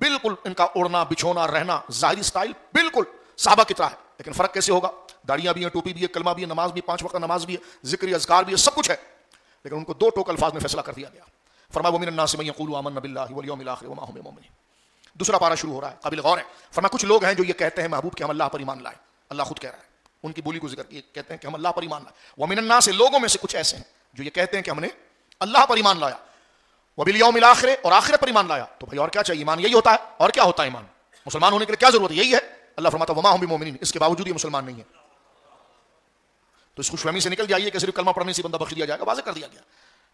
بالکل ان کا اڑنا بچھونا رہنا ظاہری سٹائل بالکل صحابہ کی طرح ہے، لیکن فرق کیسے ہوگا؟ داڑیاں بھی ہیں، ٹوپی بھی ہے، کلمہ بھی ہے، نماز بھی ہے، 5 وقت نماز بھی ہے، ذکر اذکار بھی ہے، سب کچھ ہے، لیکن ان کو 2 ٹوک الفاظ میں فیصلہ کر دیا گیا، فرمایا ومن الناس من یقول آمنا باللہ والیوم الآخر وما هم بمؤمنین۔ دوسرا پارہ شروع ہو رہا ہے، قابل غور ہے۔ فرمایا کچھ لوگ ہیں جو یہ کہتے ہیں محبوب کہ ہم اللہ پر ایمان لائے، اللہ خود کہہ رہا ہے، ان کی بولی کو ذکر کیا، کہتے ہیں کہ ہم اللہ پر ایمان لائے۔ ومن الناس، لوگوں میں سے کچھ ایسے ہیں جو یہ کہتے ہیں کہ ہم نے اللہ پر ایمان لایا، وبالیوم الآخر، اور آخرت پر ایمان لایا۔ تو بھائی اور کیا چاہیے؟ ایمان یہی ہوتا ہے، اور کیا ہوتا ہے ایمان؟ مسلمان ہونے کے لیے کیا ضرورت ہے؟ یہی ہے۔ اللہ فرماتا ہے وما هم بمؤمنین، اس کے باوجود یہ مسلمان نہیں ہے۔ تو اس خوش فہمی سے نکل جائیے کہ صرف کلمہ پڑھنے سے بندہ بخش دیا جائے گا۔ واضح کر دیا گیا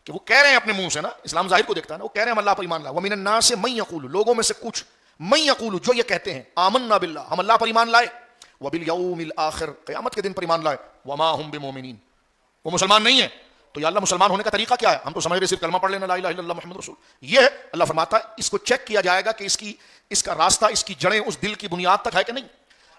کہ وہ کہہ رہے ہیں اپنے منہ سے نا، اسلام ظاہر کو دیکھتا ہے نا، وہ کہہ رہے ہیں ہم اللہ پر ایمان لائے۔ ومن الناس من یقول، لوگوں میں سے کچھ، من یقول، جو یہ کہتے ہیں آمنا باللہ، ہم اللہ پر ایمان لائے، وبالیوم الآخر، قیامت کے دن پر ایمان لائے، وما هم بمؤمنین، وہ مسلمان نہیں ہے۔ تو یا اللہ مسلمان ہونے کا طریقہ کیا ہے؟ ہم تو سمجھ رہے صرف کلمہ پڑھ لینا، لا الہ الا اللہ محمد رسول، یہ ہے۔ اللہ فرماتا ہے اس کو چیک کیا جائے گا کہ اس کا راستہ، اس کی جڑیں اس دل کی بنیاد تک ہے کہ نہیں۔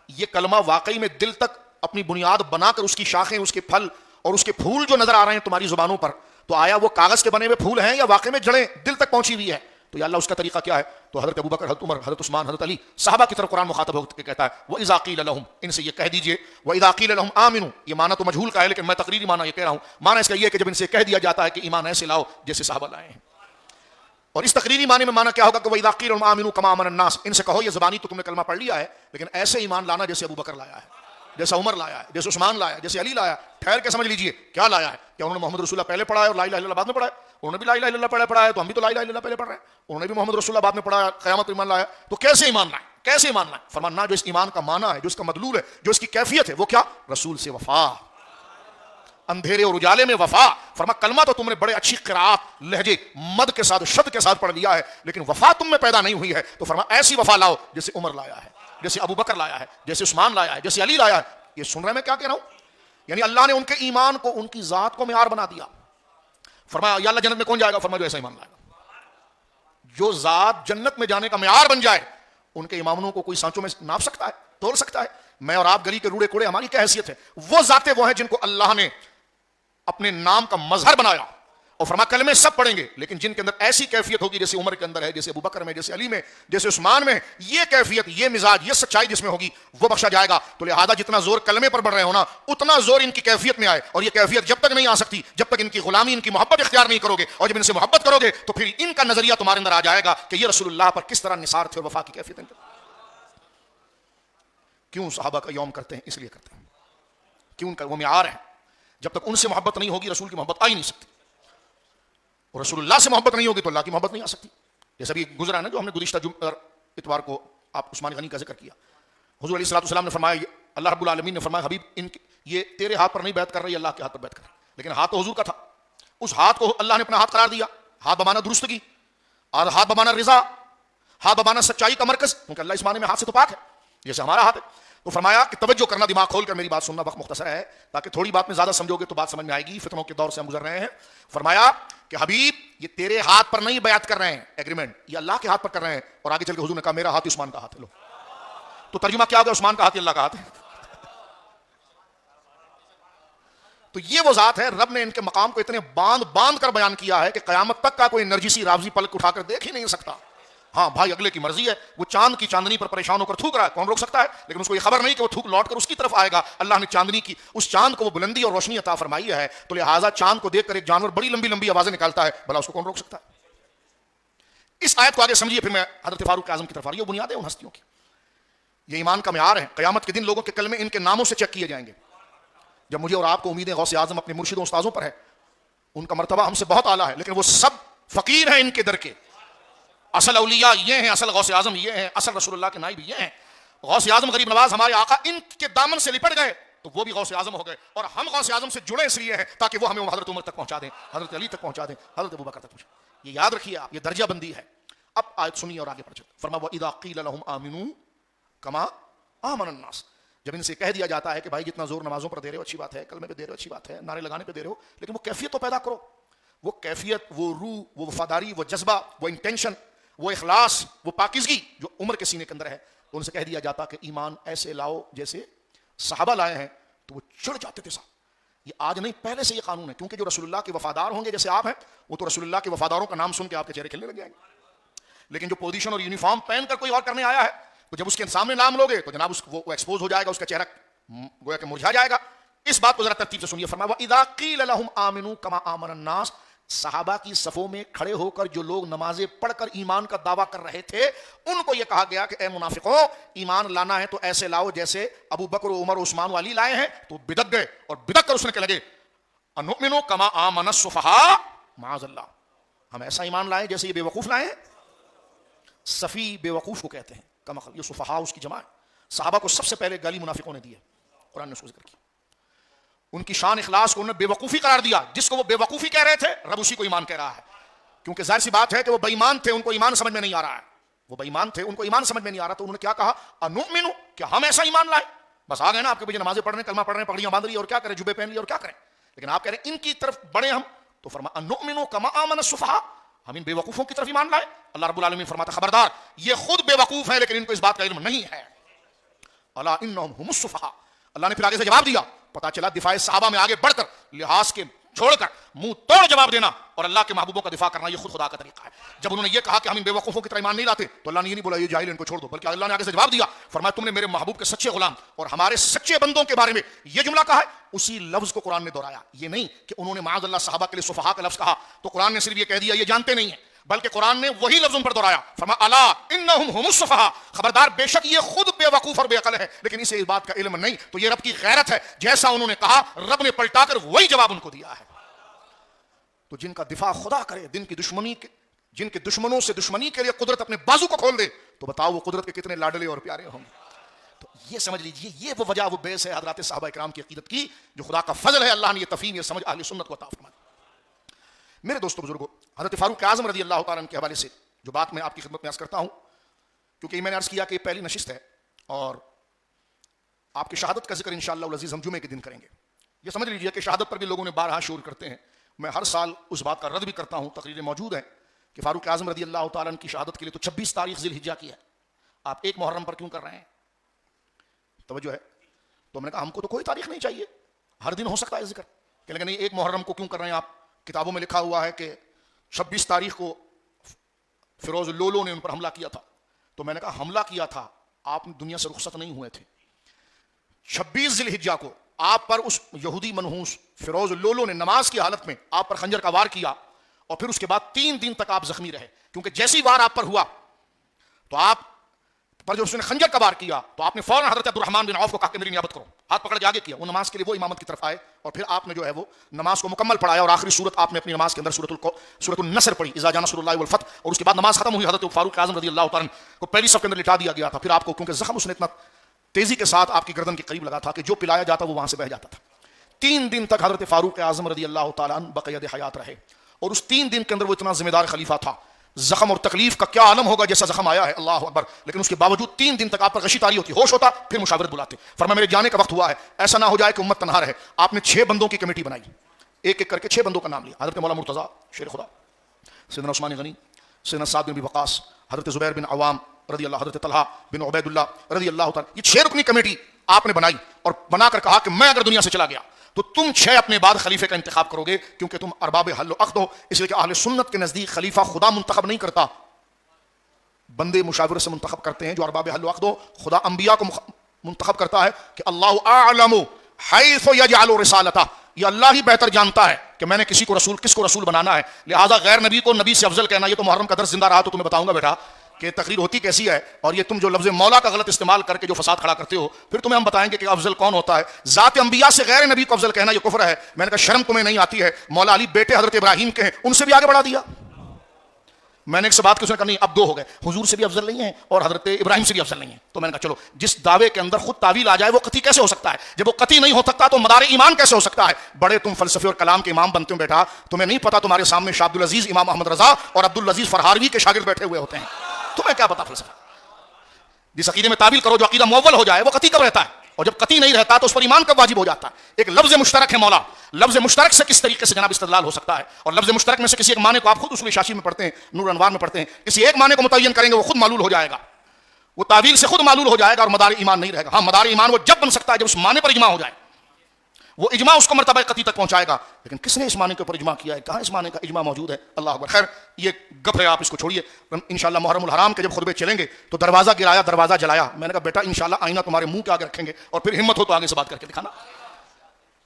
یہ کلمہ واقعی میں دل تک اپنی بنیاد بنا کر اس کی شاخیں، اس کے پھل اور اس کے پھول جو نظر آ رہے ہیں تمہاری زبانوں پر، تو آیا وہ کاغذ کے بنے ہوئے پھول ہیں یا واقعی میں جڑیں دل تک پہنچی ہوئی ہے؟ تو یا اللہ اس کا طریقہ کیا ہے؟ تو حضرت ابوبکر، حضرت عمر، حضرت عثمان، حضرت علی، صحابہ کی طرف قرآن مخاطب ہو کے کہتا ہے وَإِذَا قِيلَ لَهُمْ، ان سے یہ کہہ دیجئے، وَإِذَا قِيلَ لَهُمْ آمِنُوا، یہ معنی تو مجہول کا ہے لیکن میں تقریری معنی یہ کہہ رہا ہوں، معنی اس کا یہ ہے کہ جب ان سے کہہ دیا جاتا ہے کہ ایمان ایسے لاؤ جیسے صحابہ لائے ہیں، اور اس تقریری معنی میں معنی کیا ہوگا کہ وَإِذَا قِيلَ لَهُمْ آمِنُوا كَمَا آمَنَ النَّاسُ، ان سے کہو یہ زبانی تو تم نے کلمہ پڑھ لیا ہے لیکن ایسے ایمان لانا جیسے ابوبکر لایا ہے، جیسے عمر لایا ہے، جیسے عثمان لایا ہے، جیسے علی لایا ہے۔ ٹھہر کے سمجھ لیجئے کیا لایا ہے؟ کیا انہوں نے محمد رسول اللہ پہلے پڑھا ہے اور لا الہ الا اللہ بعد میں پڑھا ہے؟ انہوں نے بھی لا الہ الا اللہ پہلے پڑھا ہے تو ہم بھی تو لا الہ الا اللہ پہلے پڑھ رہے ہیں۔ انہوں نے بھی محمد رسول اللہ بعد میں پڑھا ہے، قیامت پر ایمان لایا، تو کیسے ایمان لائے؟ کیسے ایمان لائے؟ فرمانا جو اس ایمان کا معنی ہے، جو اس کا مدلول ہے، جو اس کی کیفیت ہے، وہ کیا؟ رسول سے وفا، اندھیرے اور اجالے میں وفا۔ فرما کلمہ تو تم نے بڑے اچھی قرات، لہجے، مد کے ساتھ، شد کے ساتھ پڑھ لیا ہے لیکن وفا تم میں پیدا نہیں ہوئی ہے۔ تو فرما ایسی وفا لاؤ جیسے عمر لایا ہے، جیسے ابوبکر لایا ہے، جیسے عثمان لایا ہے، جیسے علی لایا ہے۔ یہ سن رہے میں کیا کہہ رہا ہوں؟ یعنی اللہ نے ان کے ایمان کو، ان کی ذات کو معیار بنا دیا۔ فرمایا یا اللہ جنت میں کون جائے گا؟ فرمایا جو ایسا ایمان لائے گا۔ جو ذات جنت میں جانے کا معیار بن جائے، ان کے ایمانوں کو کوئی سانچوں میں ناپ سکتا ہے؟ تول سکتا ہے؟ میں اور آپ گلی کے روڑے کوڑے، ہماری کیا حیثیت ہے؟ وہ ذاتیں وہ ہیں جن کو اللہ نے اپنے نام کا مظہر بنایا، اور فرما کلمے سب پڑھیں گے لیکن جن کے اندر ایسی کیفیت ہوگی جیسے عمر کے اندر ہے، جیسے ابوبکر میں، جیسے علی میں، جیسے عثمان میں، یہ کیفیت، یہ مزاج، یہ سچائی جس میں ہوگی وہ بخشا جائے گا۔ تو لہذا جتنا زور کلمے پر بڑھ رہے ہو نا، اتنا زور ان کی کیفیت میں آئے، اور یہ کیفیت جب تک نہیں آ سکتی جب تک ان کی غلامی، ان کی محبت اختیار نہیں کرو گے، اور جب ان سے محبت کرو گے تو پھر ان کا نظریہ تمہارے اندر آ جائے گا کہ یہ رسول اللہ پر کس طرح نثار تھے اور وفا کی کیفیت۔ کیوں صحابہ کا یوم کرتے ہیں؟ اس لیے کرتے ہیں کہ ان کا وہ معیار ہے، جب تک ان سے محبت نہیں ہوگی رسول کی محبت آ ہی نہیں سکتی، اور رسول اللہ سے محبت نہیں ہوگی تو اللہ کی محبت نہیں آ سکتی۔ جیسا بھی گزرا ہے نا جو ہم نے گزشتہ اتوار کو آپ عثمان غنی کا ذکر کیا، حضور علیہ الصلوۃ والسلام نے فرمایا، اللہ رب العالمین نے فرمایا حبیب یہ تیرے ہاتھ پر نہیں بیعت کر رہی، اللہ کے ہاتھ پر بیعت کر رہی، لیکن ہاتھ تو حضور کا تھا، اس ہاتھ کو اللہ نے اپنا ہاتھ قرار دیا، ہاتھ بمانا درستگی، اور ہاتھ بمانا رضا، ہاتھ بمانا سچائی کا مرکز، کیونکہ اللہ اس معنی میں ہاتھ سے تو پاک ہے جیسے ہمارا ہاتھ ہے۔ تو فرمایا کہ توجہ کرنا، دماغ کھول کر میری بات سننا، وقت مختصر ہے تاکہ تھوڑی بات میں زیادہ سمجھو گے تو بات سمجھ میں آئے گی، فتنوں کے دور سے ہم گزر رہے ہیں۔ فرمایا کہ حبیب یہ تیرے ہاتھ پر نہیں بیعت کر رہے ہیں، ایگریمنٹ یہ اللہ کے ہاتھ پر کر رہے ہیں، اور آگے چل کے حضور نے کہا میرا ہاتھ عثمان کا ہاتھ ہے۔ لو تو ترجمہ کیا ہوگا؟ عثمان کا ہاتھ اللہ کا ہاتھ ہے۔ تو یہ وہ ذات ہے، رب نے ان کے مقام کو اتنے باندھ کر بیان کیا ہے کہ قیامت تک کا کوئی نرجسی راوزی پلک اٹھا کر دیکھ ہی نہیں سکتا۔ ہاں بھائی اگلے کی مرضی ہے، وہ چاند کی چاندنی پر پریشان ہو کر تھوک رہا ہے، کون روک سکتا ہے؟ لیکن اس کو یہ خبر نہیں کہ وہ تھوک لوٹ کر اس کی طرف آئے گا۔ اللہ نے چاندنی کی، اس چاند کو وہ بلندی اور روشنی عطا فرمائی ہے، تو لہٰذا چاند کو دیکھ کر ایک جانور بڑی لمبی لمبی آوازیں نکالتا ہے، بھلا اس کو کون روک سکتا ہے؟ اس آیت کو آگے سمجھیے، پھر میں حضرت فاروق اعظم کی طرف آ رہی ہے، وہ بنیادیں ان ہستیوں کی، یہ ایمان کا معیار ہے۔ قیامت کے دن لوگوں کے کلمے ان کے ناموں سے چیک کیے جائیں گے۔ جب مجھے اور آپ کو امیدیں غوث اعظم اپنے مرشدوں استاذوں پر ہے، ان کا مرتبہ ہم سے بہت اعلیٰ ہے، لیکن وہ سب فقیر ہیں ان کے در کے۔ اصل اولیاء یہ ہیں، اصل غوث اعظم یہ ہیں، اصل رسول اللہ کے نائب یہ ہیں۔ غوث اعظم غریب نواز ہمارے آقا ان کے دامن سے لپٹ گئے تو وہ بھی غوث اعظم ہو گئے، اور ہم غوث اعظم سے جڑے اس لیے ہیں تاکہ وہ ہمیں حضرت عمر تک پہنچا دیں، حضرت علی تک پہنچا دیں، حضرت ابوبکر تک پہنچا دیں۔ یہ یاد رکھیے آپ، یہ درجہ بندی ہے۔ اب آیت سنیے اور آگے پڑھیں۔ فرمایا وَإِذَا قِيلَ لَهُمْ آمِنُوا كَمَا آمَنَ النَّاسُ، جب ان سے کہہ دیا جاتا ہے کہ بھائی جتنا زور نمازوں پر دے رہے ہو اچھی بات ہے، کلمے پہ دے رہے ہو اچھی بات ہے، نعرے لگانے پہ دے رہے ہو، لیکن وہ کیفیت تو پیدا کرو، وہ کیفیت، وہ روح، وہ وفاداری، وہ جذبہ، وہ انٹینشن، وہ اخلاص، وہ پاکیزگی جو عمر کے سینے کے اندر ہے۔ تو ان سے کہہ دیا جاتا کہ ایمان ایسے لاؤ جیسے صحابہ لائے ہیں، تو وہ چڑھ جاتے تھے صاحب۔ یہ آج نہیں، پہلے سے یہ قانون ہے، کیونکہ جو رسول اللہ کے وفادار ہوں گے جیسے آپ ہیں، وہ تو رسول اللہ کے وفاداروں کا نام سن کے آپ کے چہرے کھلنے لگ جائیں گے۔ لیکن جو پوزیشن اور یونیفارم پہن کر کوئی اور کرنے آیا ہے تو جب اس کے سامنے نام لوگے تو جناب وہ ایکسپوز ہو جائے گا، اس کا چہرہ گویا کہ مرجھا جائے گا. اس بات کو ذرا ترتیب سے سنیے. فرمایا وَإِذَا قِيلَ لَهُمْ آمِنُوا كَمَا آمَنَ النَّاسُ. صحابہ کی صفوں میں کھڑے ہو کر جو لوگ نمازیں پڑھ کر ایمان کا دعویٰ کر رہے تھے ان کو یہ کہا گیا کہ اے منافقوں، ایمان لانا ہے تو ایسے لاؤ جیسے ابو بکر و عمر و عثمان والی لائے ہیں. تو بدک گئے اور بدک کر اس نے کہنے لگے اَنُؤْمِنُ كَمَا آمَنَ السُّفَهَاءُ مَعَاذَ اللَّهِ. ہم ایسا ایمان لائے جیسے یہ بے وقوف لائے ہیں. صفی بے وقوف کو کہتے ہیں، کمقل. یہ صفحاء اس کی جمع ہے. صحابہ کو سب سے پہلے گالی منافقوں نے دی ہے، قرآن نے اس کو ذکر کیا. ان کی شان اخلاص کو انہوں نے بے وقوفی قرار دیا. جس کو وہ بے وقوفی کہہ رہے تھے رب اسی کو ایمان کہہ رہا ہے، کیونکہ ظاہر سی بات ہے کہ وہ بے ایمان تھے، ان کو ایمان سمجھ میں نہیں آ رہا ہے. وہ بے ایمان تھے، ان کو ایمان سمجھ میں نہیں آ رہا. تو انہوں نے کیا کہا انؤمن، کہ ہم ایسا ایمان لائے. بس آ گئے نا آپ کے پیچھے نمازیں پڑھ رہے ہیں، کلمہ پڑھ رہے ہیں، پگڑیاں باندھ لی اور کیا کریں، جبے پہن لی اور کیا کریں. لیکن آپ کہہ رہے ہیں ان کی طرف بڑھے ہم. تو فرمایا انؤمن کما آمن السفہاء، ہم ان بے وقوفوں کی طرف ایمان لائے. اللہ رب العالمین فرماتا خبردار یہ خود بے وقوف ہیں لیکن ان کو اس بات کا علم نہیں ہے. الا انہم هم السفہاء. اللہ نے پھر آگے سے جواب دیا. پتا چلا دفاع صحابہ میں آگے بڑھ کر لحاظ کے چھوڑ کر منہ توڑ جواب دینا اور اللہ کے محبوبوں کا دفاع کرنا یہ خود خدا کا طریقہ ہے. جب انہوں نے یہ کہا کہ ہم ان بے وقوفوں کی طرح ایمان نہیں لاتے تو اللہ نے یہ نہیں بولا یہ جاہل ان کو چھوڑ دو، بلکہ اللہ نے آگے سے جواب دیا. فرمایا تم نے میرے محبوب کے سچے غلام اور ہمارے سچے بندوں کے بارے میں یہ جملہ کہا ہے. اسی لفظ کو قرآن نے دہرایا. یہ نہیں کہ انہوں نے معاذ اللہ صحابہ کے لیے صفحاء کا لفظ کہا تو قرآن نے صرف یہ کہہ دیا یہ جانتے نہیں ہیں، بلکہ قرآن نے وہی لفظ ان پر دہرایا. فرمایا الا انہم هم السفہاء، خبردار بے شک یہ خود بے وقوف اور بے عقل ہے لیکن اسے اس بات کا علم نہیں. تو یہ رب کی غیرت ہے، جیسا انہوں نے کہا رب نے پلٹا کر وہی جواب ان کو دیا ہے. تو جن کا دفاع خدا کرے، جن کے دشمنوں سے دشمنی کے لیے قدرت اپنے بازو کو کھول دے تو بتاؤ وہ قدرت کے کتنے لاڈلے اور پیارے ہوں گے. تو یہ سمجھ لیجئے یہ وہ وجہ وہ بیس ہے حضرات صحابہ کرام کی عقیدت کی جو خدا کا فضل ہے. اللہ نے یہ تفہیم یہ سمجھ اہل سنت کو عطا فرمائی. میرے دوستو بزرگوں، حضرت فاروق اعظم رضی اللہ تعالیٰ عنہ کے حوالے سے جو بات میں آپ کی خدمت میں عرض کرتا ہوں، کیونکہ میں نے عرض کیا کہ پہلی نشست ہے اور آپ کی شہادت کا ذکر انشاءاللہ العزیز ہم جمعے کے دن کریں گے. یہ سمجھ لیجیے کہ شہادت پر بھی لوگوں نے بارہا شور کرتے ہیں. میں ہر سال اس بات کا رد بھی کرتا ہوں، تقریریں موجود ہیں کہ فاروق اعظم رضی اللہ تعالیٰ عنہ کی شہادت کے لیے تو 26 تاریخ ذی الحجہ کی ہے، آپ 1 محرم پر کیوں کر رہے ہیں؟ توجہ ہے. تو میں نے کہا ہم کو تو کوئی تاریخ نہیں چاہیے، ہر دن ہو سکتا ہے ذکر، کہ لیکن 1 محرم کو کیوں کر رہے ہیں آپ؟ کتابوں میں لکھا ہوا ہے کہ 26 تاریخ کو فیروز لولو نے ان پر حملہ کیا تھا. تو میں نے کہا حملہ کیا تھا، آپ دنیا سے رخصت نہیں ہوئے تھے. 26 ذی الحجہ کو آپ پر اس یہودی منحوس فیروز لولو نے نماز کی حالت میں آپ پر خنجر کا وار کیا اور پھر اس کے بعد 3 دن تک آپ زخمی رہے، کیونکہ جیسی وار آپ پر ہوا تو آپ پر جو اس نے خنجر کا وار کیا تو آپ نے فوراً حضرت عبد الرحمن بن عوف کو کہا کہ میری نیابت کرو، ہاتھ پکڑ کے آگے کیا. وہ نماز کے لیے وہ امامت کی طرف آئے اور پھر آپ نے جو ہے وہ نماز کو مکمل پڑھایا اور آخری صورت آپ نے اپنی نماز کے اندر سورۃ النصر پڑھی، اذا جاء نصر اللہ والفتح، اور اس کے بعد نماز ختم ہوئی. حضرت فاروق اعظم رضی اللہ تعالیٰ عنہ کو پہلی صف کے اندر لٹا دیا گیا تھا. پھر آپ کو کیونکہ زخم اس نے اتنا تیزی کے ساتھ آپ کی گردن کے قریب لگا تھا کہ جو پلایا جاتا وہ وہاں سے بہ جاتا تھا. 3 دن تک حضرت فاروق اعظم رضی اللہ تعالیٰ عنہ بقید حیات رہے اور اس 3 دن کے اندر وہ اتنا ذمہ دار خلیفہ تھا. زخم اور تکلیف کا کیا عالم ہوگا جیسا زخم آیا ہے، اللہ اکبر. لیکن اس کے باوجود 3 دن تک آپ پر غشی طاری ہوتی، ہوش ہوتا، پھر مشاورت بلاتے. فرمایا میرے جانے کا وقت ہوا ہے، ایسا نہ ہو جائے کہ امت تنہا رہے. آپ نے 6 بندوں کی کمیٹی بنائی، ایک ایک کر کے 6 بندوں کا نام لیا. حضرت مولانا مرتضیٰ شیر خدا، سیدنا عثمان غنی، سیدنا سعد بن ابی وقاص، حضرت زبیر بن عوام رضی اللہ، حضرت طلحہ بن عبید اللہ رضی اللہ تعالیٰ. یہ 6 رکنی کمیٹی آپ نے بنائی اور بنا کر کہا کہ میں اگر دنیا سے چلا گیا تو تم 6 اپنے بعد خلیفے کا انتخاب کرو گے، کیونکہ تم ارباب حل و عقد ہو. اس لیے کہ اہل سنت کے نزدیک خلیفہ خدا منتخب نہیں کرتا، بندے مشاورت سے منتخب کرتے ہیں. جو ارباب حل و عقد ہو خدا انبیاء کو منتخب کرتا ہے کہ اللہ اعلم حیث یجعل رسالتہ، یہ اللہ ہی بہتر جانتا ہے کہ میں نے کس کو رسول بنانا ہے. لہٰذا غیر نبی کو نبی سے افضل کہنا، یہ تو محرم کا درس زندہ رہا تو تمہیں بتاؤں گا بیٹا کہ تقریر ہوتی کیسی ہے. اور یہ تم جو لفظ مولا کا غلط استعمال کر کے جو فساد کھڑا کرتے ہو، پھر تمہیں ہم بتائیں گے کہ افضل کون ہوتا ہے. ذات انبیاء سے غیر نبی کو افضل کہنا یہ کفر ہے. میں نے کہا شرم تمہیں نہیں آتی ہے؟ مولا علی بیٹے حضرت ابراہیم کے ہیں، ان سے بھی آگے بڑھا دیا. میں نے ایک سے بات کی، اس نے کہا نہیں اب 2 ہو گئے، حضور سے بھی افضل نہیں ہیں اور حضرت ابراہیم سے بھی افضل نہیں ہیں. تو میں نے کہا چلو جس دعوے کے اندر خود تعویل آ جائے وہ قطعی کیسے ہو سکتا ہے؟ جب وہ قطعی نہیں ہو سکتا تو مدار ایمان کیسے ہو سکتا ہے؟ بڑے تم فلسفے اور کلام کے امام بنتے ہو بیٹا، تمہیں نہیں پتا تمہارے سامنے شاہ عبدالعزیز امام احمد رضا اور عبدالعزیز فرہاروی کے شاگرد بیٹھے ہوئے ہوتے ہیں. تمہیں کیا پتا فلسفہ؟ جس عقیدے میں تعویل کرو جو عقیدہ مؤول ہو جائے وہ قطعی کب رہتا ہے، اور جب قطعی نہیں رہتا تو اس پر ایمان کب واجب ہو جاتا ہے؟ ایک لفظ مشترک ہے مولا، لفظ مشترک سے کس طریقے سے جناب استدلال ہو سکتا ہے؟ اور لفظ مشترک میں سے کسی ایک معنی کو آپ خود اصول شاشی میں پڑھتے ہیں، نور انوار میں پڑھتے ہیں، کسی ایک معنی کو متعین کریں گے وہ خود معلول ہو جائے گا، وہ تعویل سے خود معلول ہو جائے گا اور مدار ایمان نہیں رہے گا. ہاں مدار ایمان وہ جب بن سکتا ہے جب اس معنی پر اجماع ہو جائے. وہ اجماع اس کو مرتبہ قطعی تک پہنچائے گا. لیکن کس نے اس معنی کے اوپر اجماع کیا ہے؟ کہاں اس معنی کا اجماع موجود ہے؟ اللہ اکبر. خیر یہ گپ ہے، آپ اس کو چھوڑیے. انشاءاللہ محرم الحرام کے جب خطبے چلیں گے تو دروازہ گرایا، دروازہ جلایا. میں نے کہا بیٹا انشاءاللہ آئینہ تمہارے منہ کے آگے رکھیں گے اور پھر ہمت ہو تو آگے سے بات کر کے دکھانا.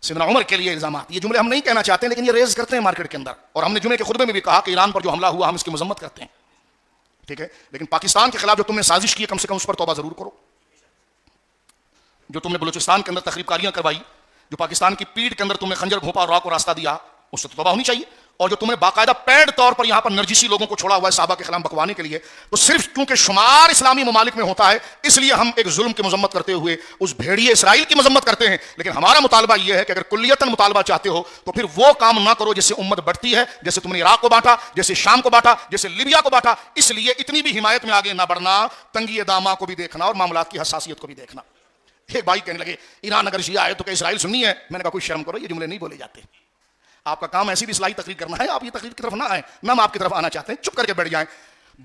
سیدنا عمر کے لیے الزامات، یہ جملے ہم نہیں کہنا چاہتے لیکن یہ ریز کرتے ہیں مارکیٹ کے اندر. اور ہم نے جمعے کے خطبے میں بھی کہا کہ ایران پر جو حملہ ہوا ہم اس کی مذمت کرتے ہیں، ٹھیک ہے، لیکن پاکستان کے خلاف جو تم نے سازش کی کم سے کم اس پر توبہ ضرور کرو. جو تم نے بلوچستان کے اندر تخریب کاریاں کروائی، جو پاکستان کی پیٹھ کے اندر تم نے خنجر گھونپا اور راہ کو راستہ دیا، اس سے توبہ ہونی چاہیے. اور جو تم نے باقاعدہ پیڈ طور پر یہاں پر نرجسی لوگوں کو چھوڑا ہوا ہے صحابہ کے خلاف بکوانے کے لیے، تو صرف کیونکہ شمار اسلامی ممالک میں ہوتا ہے اس لیے ہم ایک ظلم کی مذمت کرتے ہوئے اس بھیڑیے اسرائیل کی مذمت کرتے ہیں. لیکن ہمارا مطالبہ یہ ہے کہ اگر کلیتاً مطالبہ چاہتے ہو تو پھر وہ کام نہ کرو جس سے امت بڑھتی ہے، جیسے تم نے عراق کو بانٹا، جیسے شام کو بانٹا، جیسے لیبیا کو بانٹا. اس لیے اتنی بھی حمایت میں آگے نہ بڑھنا، تنگی دامہ کو بھی دیکھنا اور معاملات کی حساسیت کو بھی دیکھنا. ایک بھائی کہنے لگے ایران اگر شیعہ ہے تو کہ اسرائیل سنی ہے. میں نے کہا کوئی شرم کرو، یہ جملے نہیں بولے جاتے. آپ کا کام ایسی بھی اصلاحی تقریر کرنا ہے، آپ یہ تقریر کی طرف نہ آئیں، نہ ہم آپ کی طرف آنا چاہتے ہیں. چپ کر کے بیٹھ جائیں،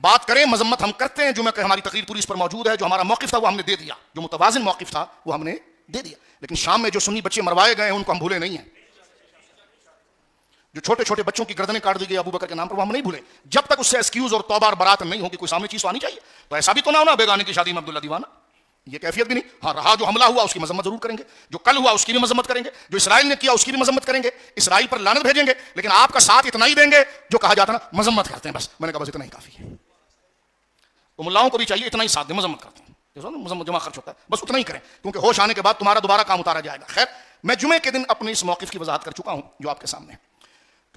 بات کریں، مذمت ہم کرتے ہیں. جمعہ کہ ہماری تقریر پوری اس پر موجود ہے. جو ہمارا موقف تھا وہ ہم نے دے دیا، جو متوازن موقف تھا وہ ہم نے دے دیا. لیکن شام میں جو سنی بچے مروائے گئے ہیں ان کو ہم بھولے نہیں ہیں. جو چھوٹے چھوٹے بچوں کی گردنیں کاٹ دی گئی ابو بکر کے نام پر، وہ ہم نہیں بھولے. جب تک اس سے ایکسکیوز اور توبہ اور برات نہیں ہوگی، کوئی سامنے چیز تو آنی چاہیے. تو ایسا بھی تو نہ ہونا بیگانے کی شادی میں عبداللہ دیوانہ، یہ کیفیت بھی نہیں. ہاں رہا جو حملہ ہوا اس کی مذمت ضرور کریں گے، جو کل ہوا اس کی بھی مذمت کریں گے، جو اسرائیل نے کیا اس کی بھی مذمت کریں گے، اسرائیل پر لعنت بھیجیں گے. لیکن آپ کا ساتھ اتنا ہی دیں گے جو کہا جاتا نا مذمت کرتے ہیں بس. میں نے کہا بس اتنا ہی کافی ہے. تو ملاؤں کو بھی چاہیے اتنا ہی ساتھ دیں، مذمت کرتے ہیں، مذمت جمع خرچ ہوتا ہے، بس اتنا ہی کریں کیونکہ ہوش آنے کے بعد تمہارا دوبارہ کام اتارا جائے گا. خیر میں جمعے کے دن اپنے اس موقف کی وضاحت کر چکا ہوں جو آپ کے سامنے ہے.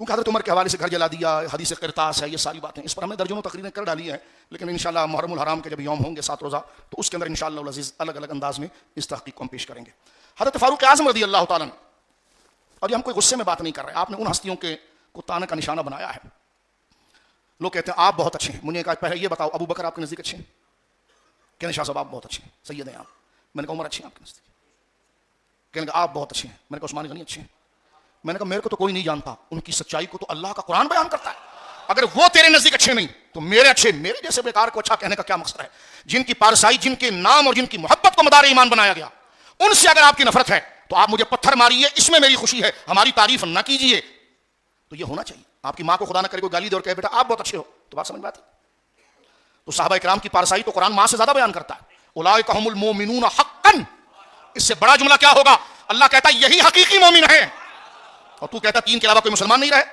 کیونکہ حضرت عمر کے حوالے سے گھر جلا دیا، حدیث قرطاس ہے، یہ ساری باتیں اس پر ہم نے درجنوں تقریریں کر ڈالی ہیں. لیکن انشاءاللہ محرم الحرام کے جب یوم ہوں گے 7 روزہ تو اس کے اندر انشاءاللہ العزیز الگ الگ انداز میں اس تحقیق کو ہم پیش کریں گے. حضرت فاروق اعظم رضی اللہ تعالیٰ عنہ، اور یہ ہم کوئی غصے میں بات نہیں کر رہے، آپ نے ان ہستیوں کے کو تانے کا نشانہ بنایا ہے. لوگ کہتے ہیں آپ بہت اچھے ہیں. مجھے کہا پہلے یہ بتاؤ ابو بکر آپ کے نزدیک اچھے ہیں؟ کہنے شاہ صاحب آپ بہت اچھے ہیں، سید ہیں آپ. میں نے کہا عمر اچھے ہیں آپ کے نزدیک؟ کہنے کہ آپ بہت اچھے ہیں. میں نے کہا عثمان غنی اچھے ہیں. میں نے کہا میرے کو تو کوئی نہیں جانتا، ان کی سچائی کو تو اللہ کا قرآن بیان کرتا ہے. اگر وہ تیرے نزدیک اچھے نہیں تو میرے اچھے، میرے جیسے بیکار کو اچھا کہنے کا کیا مقصد ہے؟ جن کی پارسائی، جن کے نام اور جن کی محبت کو مدار ایمان بنایا گیا، ان سے اگر آپ کی نفرت ہے تو آپ مجھے پتھر ماریے، اس میں میری خوشی ہے، ہماری تعریف نہ کیجیے. تو یہ ہونا چاہیے. آپ کی ماں کو خدا نہ کرے کوئی گالی دے اور کہے بیٹا آپ بہت اچھے ہو، تو بات سمجھ میں آتی. تو صحابہ کرام کی پارسائی تو قرآن ماں سے زیادہ بیان کرتا ہے. اولئک هم المؤمنون حقا. اس سے بڑا جملہ کیا ہوگا؟ اللہ کہتا ہے یہی حقیقی مومن ہے. اور تو کہتا 3 کے علاوہ کوئی مسلمان نہیں رہے.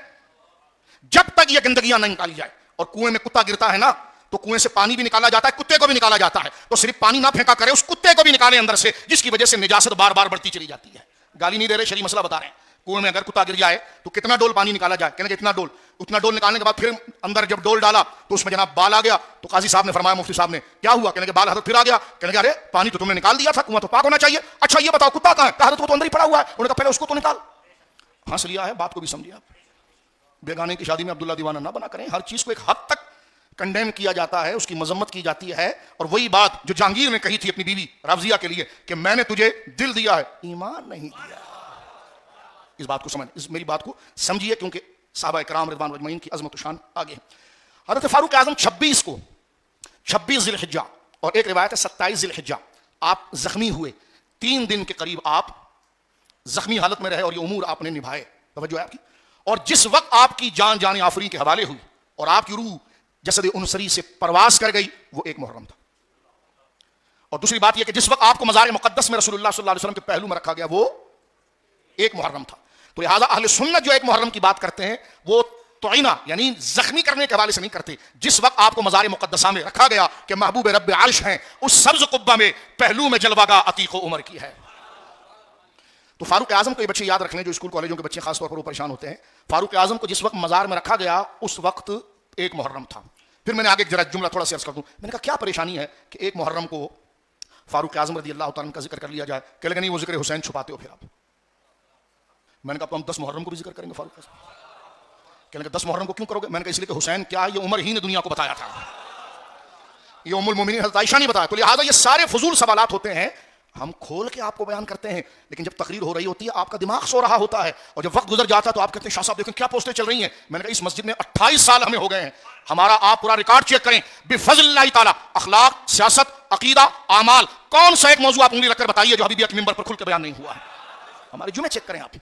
جب تک یہ گندگیاں نہ نکالی جائے، اور کنویں میں کتا گرتا ہے نا تو کنویں سے پانی بھی نکالا جاتا ہے، کتے کو بھی نکالا جاتا ہے. تو صرف پانی نہ پھینکا کرے، اس کتے کو بھی نکالے اندر سے، جس کی وجہ سے نجاست بار بار بڑھتی چلی جاتی ہے. گالی نہیں دے رہے، شرعی مسئلہ بتا رہے ہیں. کنویں میں اگر کتا گر جائے تو کتنا ڈول پانی نکالا جائے؟ کہنے کہ اتنا ڈول. اتنا ڈول نکالنے کے بعد پھر اندر جب ڈول ڈالا تو اس میں جناب بال آ گیا. تو قاضی صاحب نے فرمایا، مفتی صاحب نے، کیا ہوا؟ کہنے کہ بال حضرت پھر آ گیا. کہنے کہ ارے پانی تو تم نے نکال دیا تھا، کنواں تو پاک ہونا چاہیے. اچھا یہ بتاؤ کتا کہاں ہے؟ کہا حضرت وہ تو اندر ہی پڑا ہوا ہے. انہوں نے کہا پہلے اس کو تو نکال. ہنس لیا ہے، بات کو بھی سمجھے آپ. بیگانے کی شادی میں عبداللہ دیوانہ نہ بنا کریں. ہر چیز کو ایک حد تک کنڈیم کیا جاتا ہے، اس کی مذمت کی جاتی ہے. اور وہی بات جو جہانگیر نے کہی تھی اپنی بیوی رافضیہ کے لیے کہ میں نے تجھے دل دیا ہے، ایمان نہیں دیا. اس بات کو سمجھ، اس میری بات کو سمجھیے، کیونکہ صحابہ کرام رضوان اجمعین کی عظمت و شان آگے. حضرت فاروق اعظم 26 ذی الحجہ اور ایک روایت ہے 27 ذی الحجہ آپ زخمی ہوئے. 3 دن کے قریب آپ زخمی حالت میں رہے اور یہ امور آپ نے نبھائے. توجہ ہے آپ کی. اور جس وقت آپ کی جان آفرین کے حوالے ہوئی اور آپ کی روح جسد انصری سے پرواز کر گئی، وہ 1 محرم تھا. اور دوسری بات یہ کہ جس وقت آپ کو مزار مقدس میں رسول اللہ صلی اللہ علیہ وسلم کے پہلو میں رکھا گیا، وہ 1 محرم تھا. تو لہٰذا اہل سنت جو 1 محرم کی بات کرتے ہیں وہ توعینہ یعنی زخمی کرنے کے حوالے سے نہیں کرتے. جس وقت آپ کو مزار مقدسہ میں رکھا گیا کہ محبوب رب عرش ہیں، اس سبز قبہ میں پہلو میں جلوہ گاہ عتیق و عمر کی ہے. تو فاروق اعظم کو یہ بچے یاد رکھ لیں جو اسکول کالجوں کے بچے خاص طور پر وہ پریشان ہوتے ہیں. فاروق اعظم کو جس وقت مزار میں رکھا گیا اس وقت 1 محرم تھا. پھر میں نے آگے ایک جملہ تھوڑا سا عرض کر دوں. میں نے کہا کیا پریشانی ہے کہ 1 محرم کو فاروق اعظم رضی اللہ تعالیٰ عنہ کا ذکر کر لیا جائے؟ کہ نہیں وہ ذکر حسین چھپاتے ہو پھر آپ. میں نے کہا تو ہم 10 محرم کو بھی ذکر کریں گے فاروق اعظم. کہنے کہ 10 محرم کو کیوں کرو گے؟ میں نے کہا اس لیے کہ حسین کیا ہے یہ عمر ہی نے دنیا کو بتایا تھا، یہ ام المومنین حضرت عائشہ نے بتایا. تو لہٰذا یہ سارے فضول سوالات ہوتے ہیں، ہم کھول کے آپ کو بیان کرتے ہیں. لیکن جب تقریر ہو رہی ہوتی ہے آپ کا دماغ سو رہا ہوتا ہے، اور جب وقت گزر جاتا ہے تو آپ کہتے ہیں شاہ صاحب دیکھیں کیا پوسٹیں چل رہی ہیں. میں نے کہا اس مسجد میں 28 سال ہمیں ہو گئے ہیں، ہمارا آپ پورا ریکارڈ چیک کریں بفضل اللہ تعالیٰ. اخلاق، سیاست، عقیدہ، اعمال، کون سا ایک موضوع آپ انگلی رکھ کر بتائیے جو حبیبیت ممبر پر کھل کے بیان نہیں ہوا ہے. ہمارے جمعے چیک کریں آپ.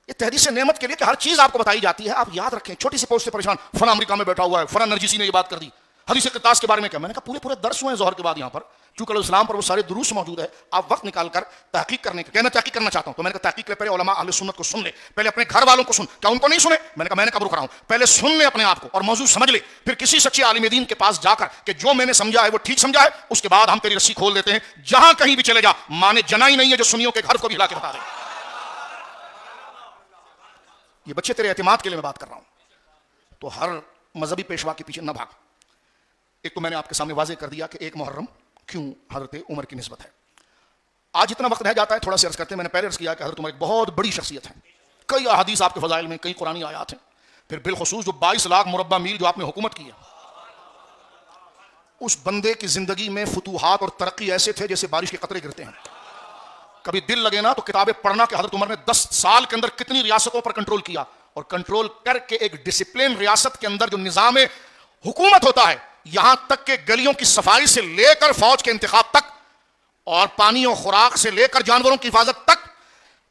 یہ تحدیث نعمت کے لیے کہ ہر چیز آپ کو بتائی جاتی ہے. آپ یاد رکھیں, چھوٹی سی پوسٹ سے پریشان, فلاں امریکہ میں بیٹھا ہوا ہے, فلاں نرجسی نے یہ بات کر دی, حدیث قرطاس کے بارے میں کیا. میں نے کہا پورے درس ہوئے ہیں ظہر کے بعد یہاں پر, چونکہ اسلام پر وہ سارے دروس موجود ہے, آپ وقت نکال کر تحقیق کرنے کا. میں تحقیق کرنا چاہتا ہوں, تو میں نے کہا تحقیق کے پہلے علماء اہل سنت کو سن لے, پہلے اپنے گھر والوں کو سن. کیا ان کو نہیں سنے؟ میں نے کہا میں نے کب رک رہا ہوں, پہلے سن لے اپنے آپ کو اور موضوع سمجھ لے, پھر کسی سچے عالم دین کے پاس جا کر کہ جو میں نے سمجھا ہے وہ ٹھیک سمجھا ہے, اس کے بعد ہم تیری رسی کھول دیتے ہیں. جہاں کہیں بھی چلے جا, ماں نے جنا ہی نہیں ہے جو سنیوں کے گھر کو بھی ہلا کے بتا دے. یہ بچے تیرے اعتماد کے لیے میں بات کر رہا ہوں, تو ہر مذہبی پیشوا کے پیچھے نہ بھاگ. ایک تو میں نے آپ کے سامنے واضح کر دیا کہ ایک محرم کیوں حضرت عمر کی نسبت ہے. آج اتنا وقت رہ جاتا ہے, تھوڑا سا عرض کرتے ہیں. میں نے پہلے عرض کیا کہ حضرت عمر ایک بہت بڑی شخصیت ہے, کئی احادیث آپ کے فضائل میں, کئی قرآنی آیات ہیں. پھر بالخصوص جو 22 لاکھ مربع میل جو آپ نے حکومت کی ہے, اس بندے کی زندگی میں فتوحات اور ترقی ایسے تھے جیسے بارش کے قطرے گرتے ہیں. کبھی دل لگے نا تو کتابیں پڑھنا کہ حضرت عمر نے 10 سال کے اندر کتنی ریاستوں پر کنٹرول کیا, اور کنٹرول کر کے ایک ڈسپلن ریاست کے اندر جو نظام حکومت ہوتا ہے, یہاں تک کہ گلیوں کی صفائی سے لے کر فوج کے انتخاب تک, اور پانی اور خوراک سے لے کر جانوروں کی حفاظت تک,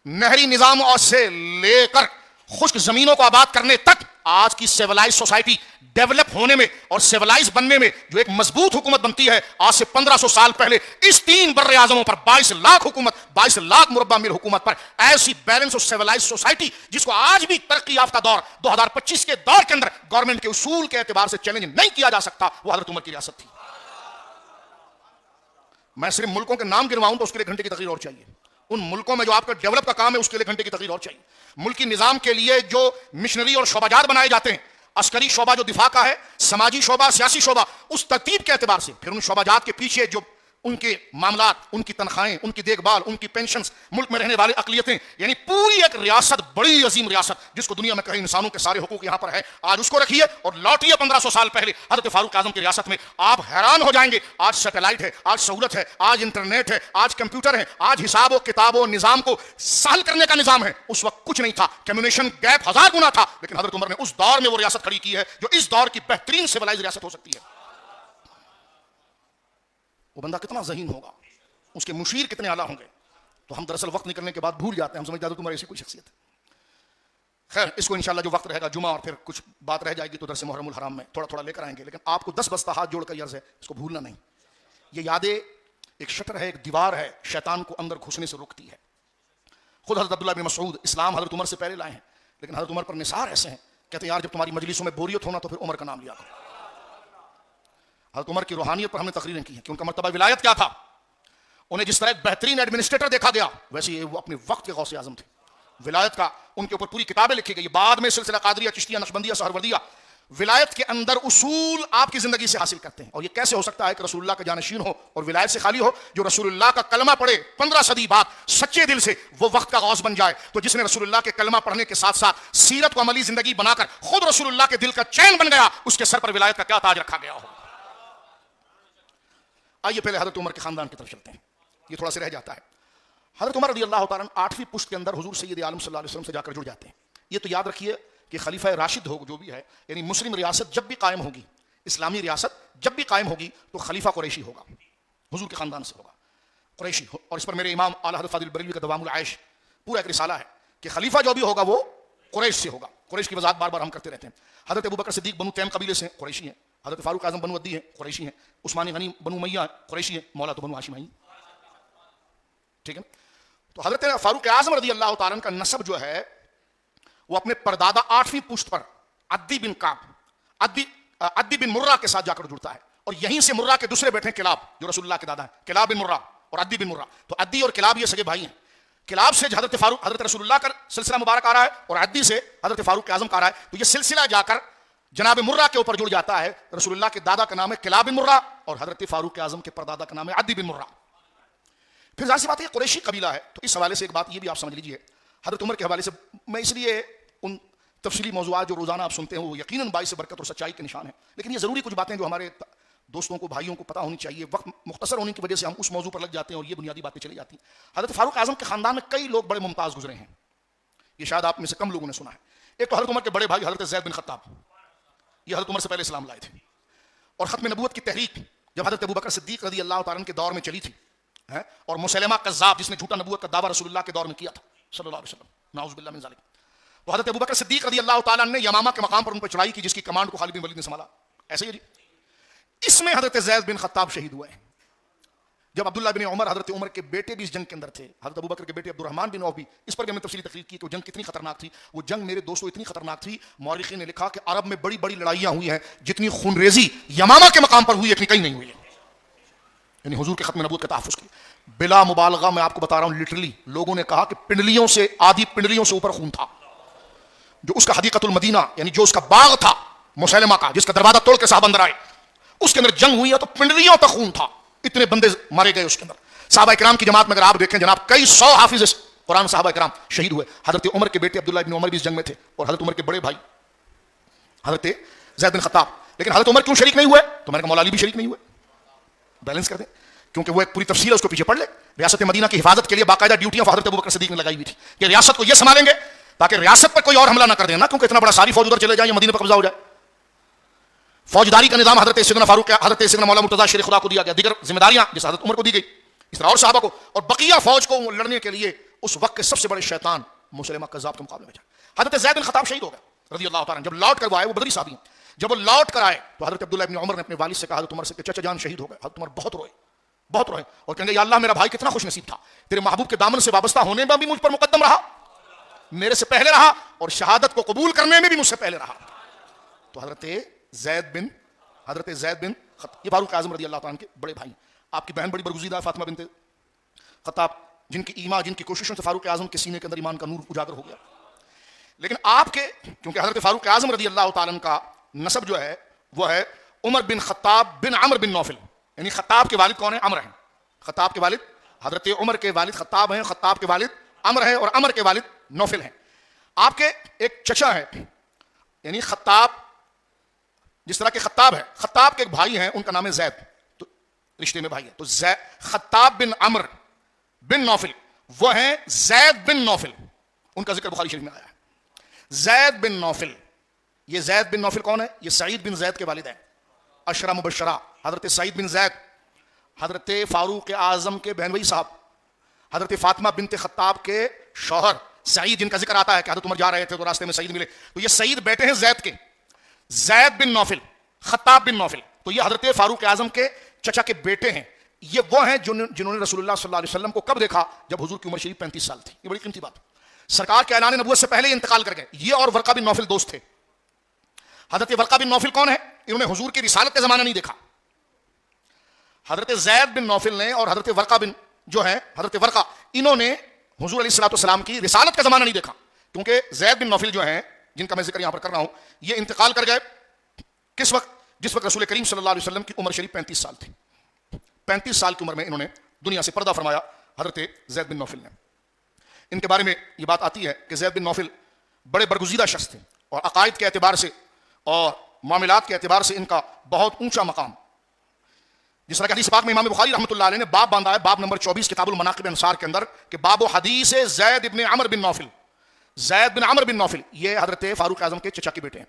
نہری نظام سے لے کر خشک زمینوں کو آباد کرنے تک, آج کی سیولائز سوسائٹی ڈیولپ ہونے میں اور سیولائز بننے میں جو ایک مضبوط حکومت بنتی ہے, آج سے 1500 سال پہلے اس 3 بر اعظموں پر 22 لاکھ حکومت, 22 لاکھ مربع میل حکومت پر ایسی بیلنس اور سیولائز سوسائٹی جس کو آج بھی ترقی یافتہ دور 2025 کے دور کے اندر گورنمنٹ کے اصول کے اعتبار سے چیلنج نہیں کیا جا سکتا, وہ حضرت عمر کی ریاست تھی. میں صرف ملکوں کے نام گنواؤں تو اس کے لیے گھنٹے کی تقریر اور چاہیے. ان ملکوں میں جو آپ کا ڈیولپ کا کام ہے اس کے لیے گھنٹے کی تقریر اور چاہیے. ملکی نظام کے لیے جو مشنری اور شعبہ جات بنائے جاتے ہیں, عسکری شعبہ جو دفاع کا ہے, سماجی شعبہ, سیاسی شعبہ, اس ترتیب کے اعتبار سے پھر ان شعبہ جات کے پیچھے جو ان کے معاملات, ان کی تنخواہیں, ان کی دیکھ بھال, ان کی پینشنز, ملک میں رہنے والے اقلیتیں, یعنی پوری ایک ریاست, بڑی عظیم ریاست جس کو دنیا میں کہیں انسانوں کے سارے حقوق یہاں پر ہے, آج اس کو رکھیے اور لوٹیے 1500 سال پہلے حضرت فاروق اعظم کی ریاست میں. آپ حیران ہو جائیں گے. آج سیٹلائٹ ہے, آج سہولت ہے, آج انٹرنیٹ ہے, آج کمپیوٹر ہے, آج حساب و کتاب و نظام کو سہل کرنے کا نظام ہے. اس وقت کچھ نہیں تھا, کمیونیکیشن گیپ 1000 گنا تھا, لیکن حضرت عمر نے اس دور میں وہ ریاست کھڑی کی ہے جو اس دور کی بہترین سیولائز ریاست ہو سکتی ہے. وہ بندہ کتنا ذہین ہوگا, اس کے مشیر کتنے اعلیٰ ہوں گے. تو ہم دراصل وقت نکلنے کے بعد بھول جاتے ہیں, ہم سمجھتے ہیں تمہاری ایسی کوئی شخصیت ہے. خیر, اس کو انشاءاللہ جو وقت رہے گا جمعہ اور پھر کچھ بات رہ جائے گی تو درس محرم الحرام میں تھوڑا تھوڑا لے کر آئیں گے. لیکن آپ کو 10 بستہ ہاتھ جوڑ کر عرض ہے, اس کو بھولنا نہیں. یہ یادیں ایک شٹر ہے, ایک دیوار ہے, شیطان کو اندر گھسنے سے روکتی ہے. خود حضرت عبداللہ بن مسعود اسلام حضرت عمر سے پہلے لائے ہیں, لیکن حضرت عمر پر نثار ایسے ہیں, کہتے ہیں یار جب تمہاری مجلسوں میں بوریت ہونا تو پھر عمر کا نام لیا کرو. حضرت عمر کی روحانیت پر ہم نے تقریریں کی ہیں کہ ان کا مرتبہ ولایت کیا تھا. انہیں جس طرح ایک بہترین ایڈمنسٹریٹر دیکھا گیا, ویسے وہ اپنے وقت کے غوث اعظم تھے. ولایت کا ان کے اوپر پوری کتابیں لکھی گئی, بعد میں سلسلہ قادریہ, چشتیہ, نقشبندیہ, سہروردیہ. ولایت کے اندر اصول آپ کی زندگی سے حاصل کرتے ہیں. اور یہ کیسے ہو سکتا ہے کہ رسول اللہ کا جانشین ہو اور ولایت سے خالی ہو؟ جو رسول اللہ کا کلمہ پڑھے 15 صدی بعد سچے دل سے, وہ وقت کا غوث بن جائے. تو جس نے رسول اللہ کے کلمہ پڑھنے کے ساتھ ساتھ سیرت کو عملی زندگی بنا کر خود رسول اللہ کے دل کا چین بن گیا, اس کے سر پر ولایت کا کیا تاج رکھا گیا ہو. آئیے پہلے حضرت عمر کے خاندان کی طرف چلتے ہیں, یہ تھوڑا سا رہ جاتا ہے. حضرت عمر رضی اللہ تعالیٰ 8ویں پشت کے اندر حضور سید عالم صلی اللہ علیہ وسلم سے جا کر جڑ جاتے ہیں. یہ تو یاد رکھیے کہ خلیفہ راشد ہو جو بھی ہے, یعنی مسلم ریاست جب بھی قائم ہوگی, اسلامی ریاست جب بھی قائم ہوگی تو خلیفہ قریشی ہوگا, حضور کے خاندان سے ہوگا, قریشی. اور اس پر میرے امام اعلیٰ حضرت فاضل بریلوی کا دوام العیش پورا ایک رسالہ ہے کہ خلیفہ جو بھی ہوگا وہ قریش سے ہوگا. قریش کی وضاحت بار بار ہم کرتے رہتے ہیں. حضرت ابوبکر صدیق بنو تیم قبیلے سے قریشی ہیں, حضرت فاروق اعظم بنو عدی ہیں, قریشی ہیں, عثمان غنی بنو امیہ قریشی ہیں, مولا تو بنو ہاشم ہیں. ٹھیک ہے. تو حضرت فاروق اعظم رضی اللہ تعالیٰ کا نسب جو ہے وہ اپنے پردادا 8ویں پشت پر عدی بن کعب, عدی بن مرہ کے ساتھ جا کر جڑتا ہے. اور یہیں سے مرہ کے دوسرے بیٹھے ہیں کلاب, جو رسول اللہ کے دادا ہیں, کلاب بن مرہ اور عدی بن مرہ. تو عدی اور کلاب یہ سگے بھائی ہیں. کلاب سے حضرت فاروق, حضرت رسول اللہ کا سلسلہ مبارک آ رہا ہے, اور عدی سے حضرت فاروق اعظم کا آ رہا ہے. تو یہ سلسلہ جا کر جناب مرہ کے اوپر جڑ جاتا ہے. رسول اللہ کے دادا کا نام ہے کلاب بن مرہ اور حضرت فاروق اعظم کے پردادا کا نام ہے عدی بن مرہ. پھر ظاہر سی بات ہے قریشی قبیلہ ہے. تو اس حوالے سے ایک بات یہ بھی آپ سمجھ لیجئے, حضرت عمر کے حوالے سے میں اس لیے ان تفصیلی موضوعات جو روزانہ آپ سنتے ہیں وہ یقیناً باعث برکت اور سچائی کے نشان ہیں, لیکن یہ ضروری کچھ باتیں جو ہمارے دوستوں کو, بھائیوں کو پتہ ہونی چاہیے. وقت مختصر ہونے کی وجہ سے ہم اس موضوع پر لگ جاتے ہیں اور یہ بنیادی باتیں چلی جاتی ہیں. حضرت فاروق اعظم کے خاندان میں کئی لوگ بڑے ممتاز گزرے ہیں, یہ شاید آپ میں سے کم لوگوں نے سنا ہے. ایک تو حضرت عمر کے بڑے بھائی حضرت زید بن خطاب, یہ حضرت عمر سے پہلے اسلام لائے تھے. اور ختم نبوت کی تحریک جب حضرت ابوبکر صدیق رضی اللہ تعالیٰ کے دور میں چلی تھی, ہے، اور مسلمہ کذاب جس نے جھوٹا نبوت کا دعویٰ رسول اللہ کے دور میں کیا تھا صلی اللہ علیہ وسلم، نعوذ باللہ من ذالک. تو حضرت ابوبکر صدیق رضی اللہ تعالیٰ نے یمامہ کے مقام پر ان پر چڑھائی کی جس کی کمانڈ کو خالد بن ولید نے سنبھالا. ایسے ہی جی اس میں حضرت زید بن خطاب شہید ہوئے ہیں. جب عبداللہ بن عمر حضرت عمر کے بیٹے بھی اس جنگ کے اندر تھے، حضرت ابوبکر کے بیٹے عبد الرحمن بن عوف بھی، اس پر بھی ہم نے تفصیلی تقریر کی کہ وہ جنگ کتنی خطرناک تھی. وہ جنگ میرے دوستوں اتنی خطرناک تھی، مورخین نے لکھا کہ عرب میں بڑی بڑی لڑائیاں ہوئی ہیں، جتنی خون ریزی یمامہ کے مقام پر ہوئی اتنی کہیں نہیں ہوئی ہے. یعنی حضور کے ختم نبوت کے تحفظ کے لیے بلا مبالغہ میں آپ کو بتا رہا ہوں، لٹرلی لوگوں نے کہا کہ پنڈلیوں سے آدھی پنڈلیوں سے اوپر خون تھا. جو اس کا حدیقۃ المدینہ یعنی جو اس کا باغ تھا مسلمہ کا، جس کا دروازہ توڑ کے صحابہ اندر آئے، اس کے اندر جنگ ہوئی ہے تو پنڈلیوں تک خون تھا، اتنے بندے مارے گئے اس کے اندر. صحابہ کرام کی جماعت میں اگر آپ دیکھیں جناب کئی سو حافظ قرآن صحابہ کرام شہید ہوئے. حضرت عمر کے بیٹے عبداللہ بن عمر بھی اس جنگ میں تھے، اور حضرت عمر کے بڑے بھائی حضرت زید بن خطاب. لیکن حضرت عمر کیوں شریک نہیں ہوئے؟ تو میں نے کہا مولا علی بھی شریک نہیں ہوئے. بیلنس کر دیں، کیونکہ وہ ایک پوری تفصیل ہے، اس کو پیچھے پڑھ لے. ریاست مدینہ کی حفاظت کے لیے باقاعدہ ڈیوٹیاں حضرت ابوبکر صدیق نے لگائی ہوئی تھی کہ ریاست کو یہ سنبھالیں گے تاکہ ریاست پر کوئی اور حملہ نہ کر دیں نا، کیونکہ اتنا بڑا ساری فوج ادھر چلے جائے یا مدینہ پر قبضہ ہو جائے. فوجداری کا نظام حضرت سیدنا فاروق حضرت سیدنا مولا مرتضیٰ شیر خدا کو دیا گیا، دیگر ذمہ داریاں جس حضرت عمر کو دی گئی اس طرح اور صحابہ کو، اور بقیہ فوج کو لڑنے کے لیے اس وقت کے سب سے بڑے شیطان مسلمہ کذاب کے مقابلے میں جائے. حضرت زید بن خطاب شہید ہو گئے رضی اللہ تعالیٰ. جب لوٹ کر وہ آئے، وہ بدری صحابی ہیں، جب وہ لوٹ کر آئے تو حضرت عبداللہ بن عمر نے اپنے والد سے کہا حضرت عمر سے کہ چچا جان شہید ہو گئے. حضرت عمر بہت روئے بہت روئے اور کہیں گے یا اللہ میرا بھائی کتنا خوش نصیب تھا، تیرے محبوب کے دامن سے وابستہ ہونے میں بھی مجھ پر مقدم رہا، میرے سے پہلے رہا، اور شہادت کو قبول کرنے میں بھی مجھ سے پہلے رہا. تو حضرت زید بن یہ فاروق اعظم رضی اللہ تعالیٰ کے بڑے بھائی. آپ کی بہن بڑی برگزیدہ ہے فاطمہ بنت خطاب، جن کی ایمان جن کی کوششوں سے فاروق اعظم کے سینے کے اندر ایمان کا نور اجاگر ہو گیا. لیکن آپ کے کیونکہ حضرت فاروق اعظم رضی اللہ تعالیٰ کا نسب جو ہے وہ ہے عمر بن خطاب بن عمر بن نوفل، یعنی خطاب کے والد کون ہیں؟ عمر ہیں. خطاب کے والد حضرت عمر کے والد خطاب ہیں، خطاب کے والد عمر ہیں، اور عمر کے والد نوفل ہیں. آپ کے ایک چچا ہے یعنی خطاب، جس طرح کے خطاب ہے، خطاب کے ایک بھائی ہیں ان کا نام ہے زید، تو رشتے میں بھائی ہے. تو خطاب بن عمر بن نوفل وہ ہیں زید بن نوفل، ان کا ذکر بخاری شریف میں آیا ہے. زید بن نوفل، یہ زید بن نوفل کون ہے؟ یہ سعید بن زید کے والد ہیں، عشرہ مبشرہ. حضرت سعید بن زید حضرت فاروق اعظم کے بہن بھائی صاحب، حضرت فاطمہ بنت خطاب کے شوہر سعید، جن کا ذکر آتا ہے کہ حضرت عمر جا رہے تھے تو راستے میں سعید ملے، تو یہ سعید بیٹے ہیں زید کے، زید بن نوفل، خطاب بن نوفل. تو یہ حضرت فاروق اعظم کے چچا کے بیٹے ہیں. یہ وہ ہیں جنہوں نے رسول اللہ صلی اللہ علیہ وسلم کو کب دیکھا؟ جب حضور کی عمر شریف 35 سال تھی. یہ بڑی قیمتی بات. سرکار کے اعلان نبوت سے پہلے ہی انتقال کر گئے. یہ اور ورقہ بن نوفل دوست تھے. حضرت ورقہ بن نوفل کون ہے؟ انہوں نے حضور کی رسالت کا زمانہ نہیں دیکھا. حضرت زید بن نوفل نے اور حضرت ورقہ بن جو ہے حضرت ورقہ، انہوں نے حضور علیہ الصلوۃ والسلام کی رسالت کا زمانہ نہیں دیکھا، کیونکہ زید بن نوفل جو ہیں جن کا میں ذکر یہاں پر کر رہا ہوں، یہ انتقال کر گئے کس وقت؟ جس وقت رسول کریم صلی اللہ علیہ وسلم کی عمر شریف 35 سال تھی. 35 سال کی عمر میں انہوں نے دنیا سے پردہ فرمایا حضرت زید بن نوفل نے. ان کے بارے میں یہ بات آتی ہے کہ زید بن نوفل بڑے برگزیدہ شخص تھے، اور عقائد کے اعتبار سے اور معاملات کے اعتبار سے ان کا بہت اونچا مقام. جس طرح کہ حدیث پاک میں امام بخاری رحمۃ اللہ علیہ نے باب باندھا ہے، باب نمبر 24 کتاب المناقب انصار کے اندر، کہ باب و حدیث زید بن عمر بن نوفل. زید بن عمر بن نوفل یہ حضرت فاروق اعظم کے چچا کے بیٹے ہیں.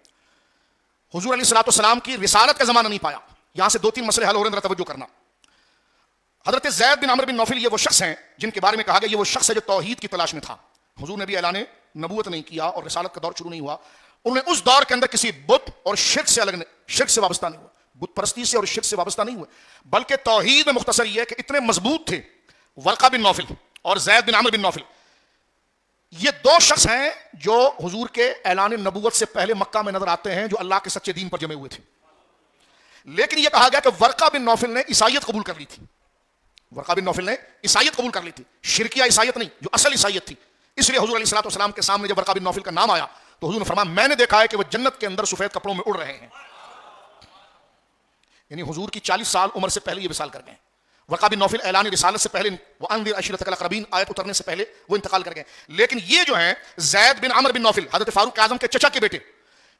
حضور علیہ الصلوۃ والسلام کی رسالت کا زمانہ نہیں پایا. یہاں سے 2-3 مسئلے حل ہو رہے ہیں، ذرا توجہ کرنا. حضرت زید بن عمر بن نوفل یہ وہ شخص ہیں جن کے بارے میں کہا گیا یہ وہ شخص ہے جو توحید کی تلاش میں تھا. حضور نے بھی اعلان نبوت نہیں کیا اور رسالت کا دور شروع نہیں ہوا. انہوں نے اس دور کے اندر کسی بت اور شرک سے شرک سے وابستہ نہیں ہوئے، بت پرستی سے اور شرک سے وابستہ نہیں ہوئے، بلکہ توحید میں مختصر یہ ہے کہ اتنے مضبوط تھے. ورقہ بن نوفل اور زید بن عمر بن نوفل یہ 2 شخص ہیں جو حضور کے اعلان نبوت سے پہلے مکہ میں نظر آتے ہیں، جو اللہ کے سچے دین پر جمے ہوئے تھے. لیکن یہ کہا گیا کہ ورقہ بن نوفل نے عیسائیت قبول کر لی تھی. ورقہ بن نوفل نے عیسائیت قبول کر لی تھی، شرکیہ عیسائیت نہیں، جو اصل عیسائیت تھی. اس لیے حضور علیہ الصلوۃ والسلام کے سامنے جب ورقہ بن نوفل کا نام آیا تو حضور نے فرمایا میں نے دیکھا ہے کہ وہ جنت کے اندر سفید کپڑوں میں اڑ رہے ہیں. یعنی حضور کی 40 سال عمر سے پہلے یہ وصال کر گئے. ورقہ بن نوفل اعلان رسالت سے پہلے، وَأَنذِرْ عَشِيرَتَكَ الْأَقْرَبِينَ آیت اترنے سے پہلے وہ انتقال کر گئے. لیکن یہ جو ہیں زید بن عمر بن نوفل حضرت فاروق اعظم کے چچا کے بیٹے،